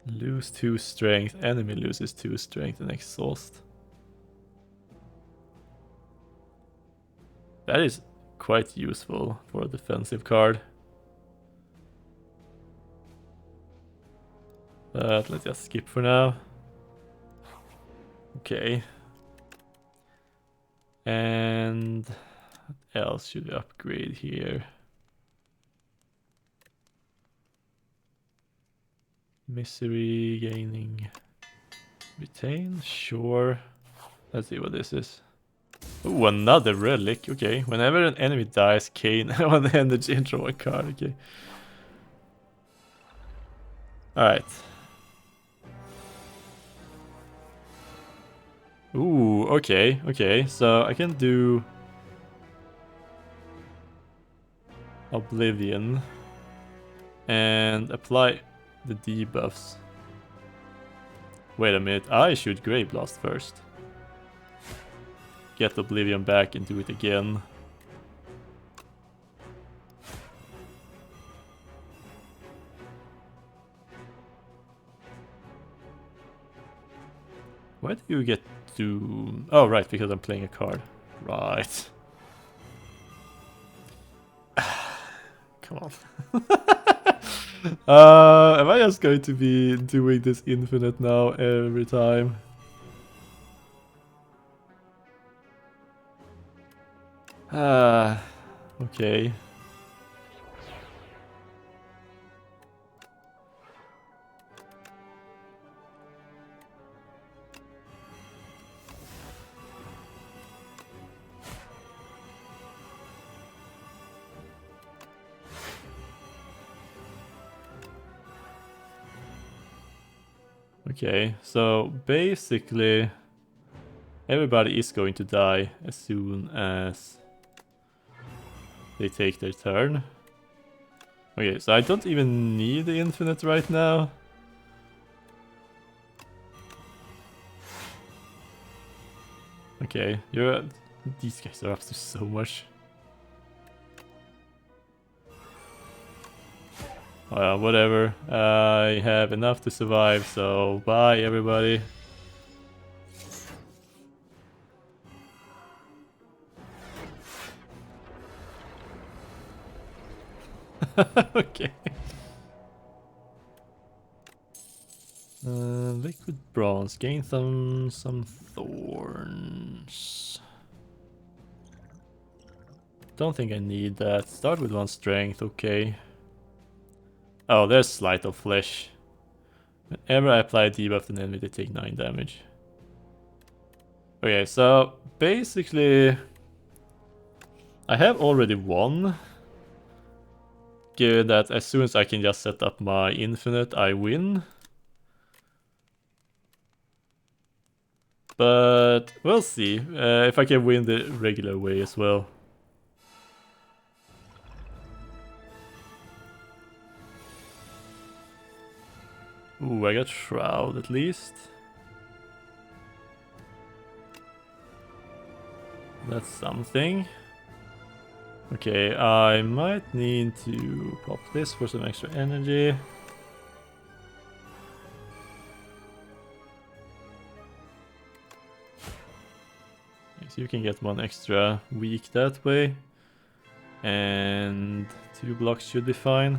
Lose 2 strength. Enemy loses 2 strength and exhaust. That is quite useful for a defensive card. But let's just skip for now. Okay. And what else should we upgrade here? Misery gaining retain, sure. Let's see what this is. Ooh, another relic. Okay, whenever an enemy dies, gain 1 energy and draw a card. Okay. Alright. Ooh, okay, okay. So I can do Oblivion and apply the debuffs. Wait a minute, I should Grey Blast first. Get Oblivion back and do it again. Why do you get to... oh, right, because I'm playing a card. Right. Come on. Am I just going to be doing this infinite now every time? Okay. Okay, so basically everybody is going to die as soon as they take their turn. Okay, so I don't even need the infinite right now. Okay, these guys are up to so much. Whatever. I have enough to survive, so bye everybody. Okay. Liquid bronze. Gain some thorns. Don't think I need that. Start with 1 strength, okay. Oh, there's Sleight of Flesh. Whenever I apply a debuff to an enemy, they take 9 damage. Okay, so basically I have already won. Given that as soon as I can just set up my infinite, I win. But we'll see if I can win the regular way as well. Ooh, I got Shroud at least. That's something. Okay, I might need to pop this for some extra energy. So you can get one extra weak that way. And 2 blocks should be fine.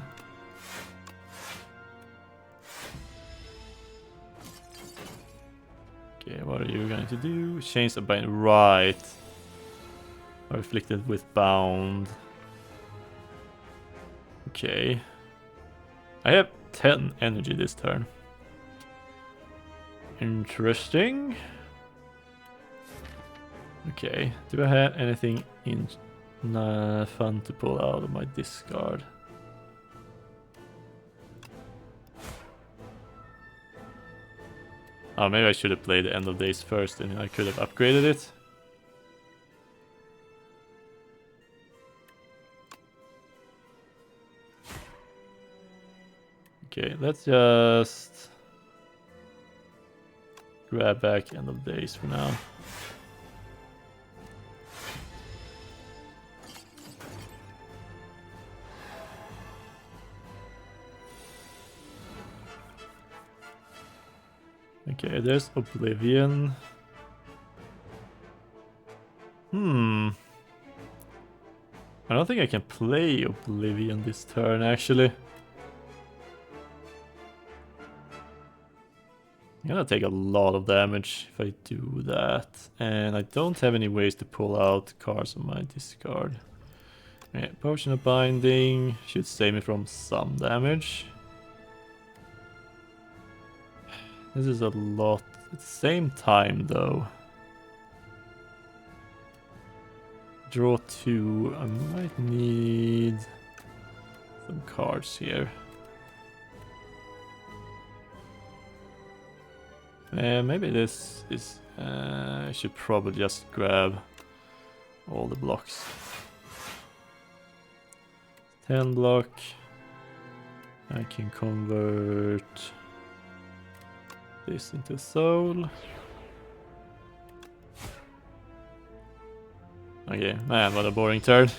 Okay, what are you going to do? Change the bind, right. Or afflicted with bound. Okay. I have 10 energy this turn. Interesting. Okay, do I have anything fun to pull out of my discard? Oh, maybe I should have played the End of Days first and I could have upgraded it. Okay, let's just grab back End of Days for now. Okay, there's Oblivion. I don't think I can play Oblivion this turn, actually. I'm gonna take a lot of damage if I do that. And I don't have any ways to pull out cards on my discard. Okay, Potion of Binding should save me from some damage. This is a lot. At the same time, though. Draw 2. I might need some cards here. Maybe this is... I should probably just grab all the blocks. 10 block. I can convert this into soul. Okay, man, what a boring turn.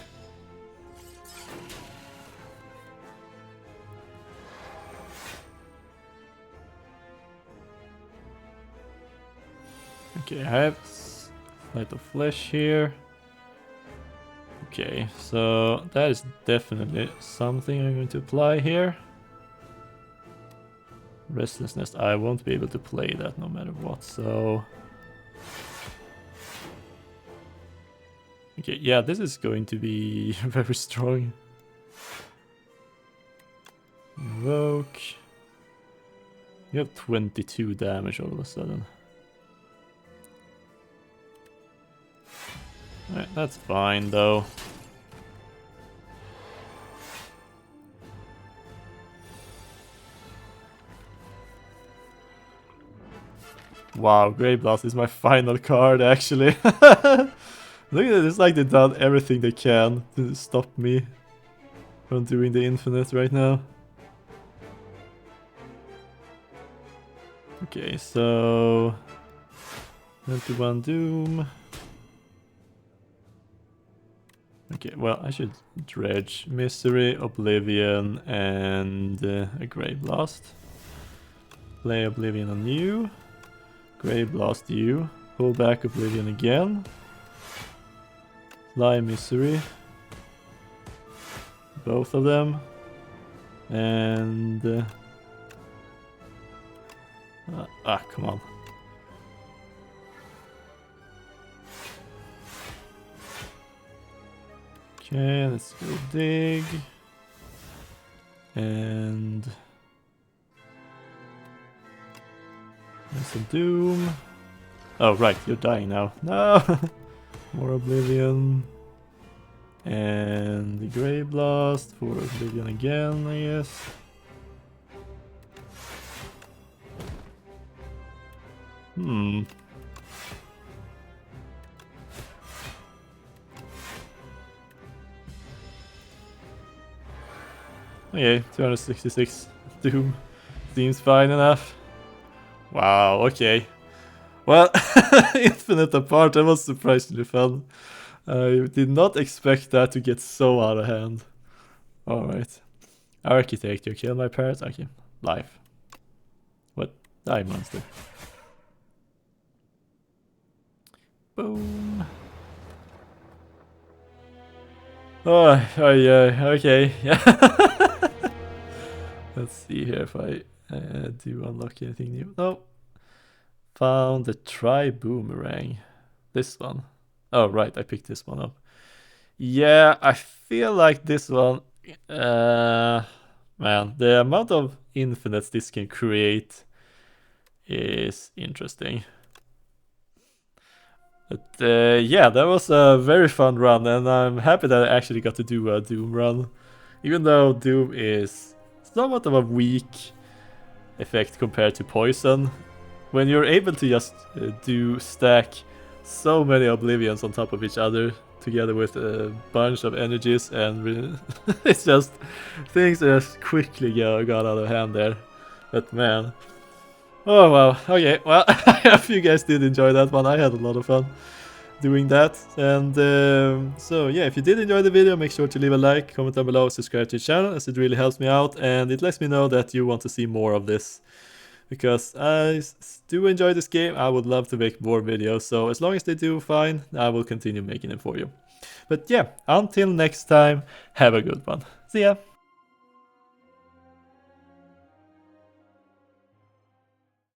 Okay, I have Light of Flesh here. Okay, so that is definitely something I'm going to apply here. Restlessness, I won't be able to play that no matter what, so... Okay, yeah, this is going to be very strong. Invoke. You have 22 damage all of a sudden. Alright, that's fine though. Wow, Grave Blast is my final card actually. Look at it, it's like they've done everything they can to stop me from doing the infinite right now. Okay, so 21 Doom. Okay, well, I should dredge Misery, Oblivion, and a Grave Blast. Play Oblivion on you. Grave Blast you. Pull back Oblivion again. Fly Misery. Both of them. And... come on. Okay, let's go dig. And... there's some Doom. Oh, right, you're dying now. No! More Oblivion. And the Grave Blast for Oblivion again, I guess. Okay, 266 Doom seems fine enough. Wow, okay. Well, Infinite Apart, that was surprisingly fun. I did not expect that to get so out of hand. Alright. Architect, you kill my parrot? Okay, life. What? Die, monster. Boom. Oh, yeah, okay. Let's see here if I do unlock anything new. No. Found the tri-boomerang. This one. Oh, right, I picked this one up. Yeah, I feel like this one... man, the amount of infinites this can create is interesting. But yeah, that was a very fun run, and I'm happy that I actually got to do a Doom run. Even though Doom is somewhat of a weak effect compared to Poison, when you're able to just stack so many Oblivions on top of each other, together with a bunch of energies, and it's just, things just quickly got out of hand there. But man, oh wow, okay, well, I hope you guys did enjoy that one. I had a lot of fun doing that. And so yeah, if you did enjoy the video, make sure to leave a like, comment down below, subscribe to the channel, as it really helps me out, and it lets me know that you want to see more of this. Because I do enjoy this game, I would love to make more videos, so as long as they do fine, I will continue making them for you. But yeah, until next time, have a good one. See ya!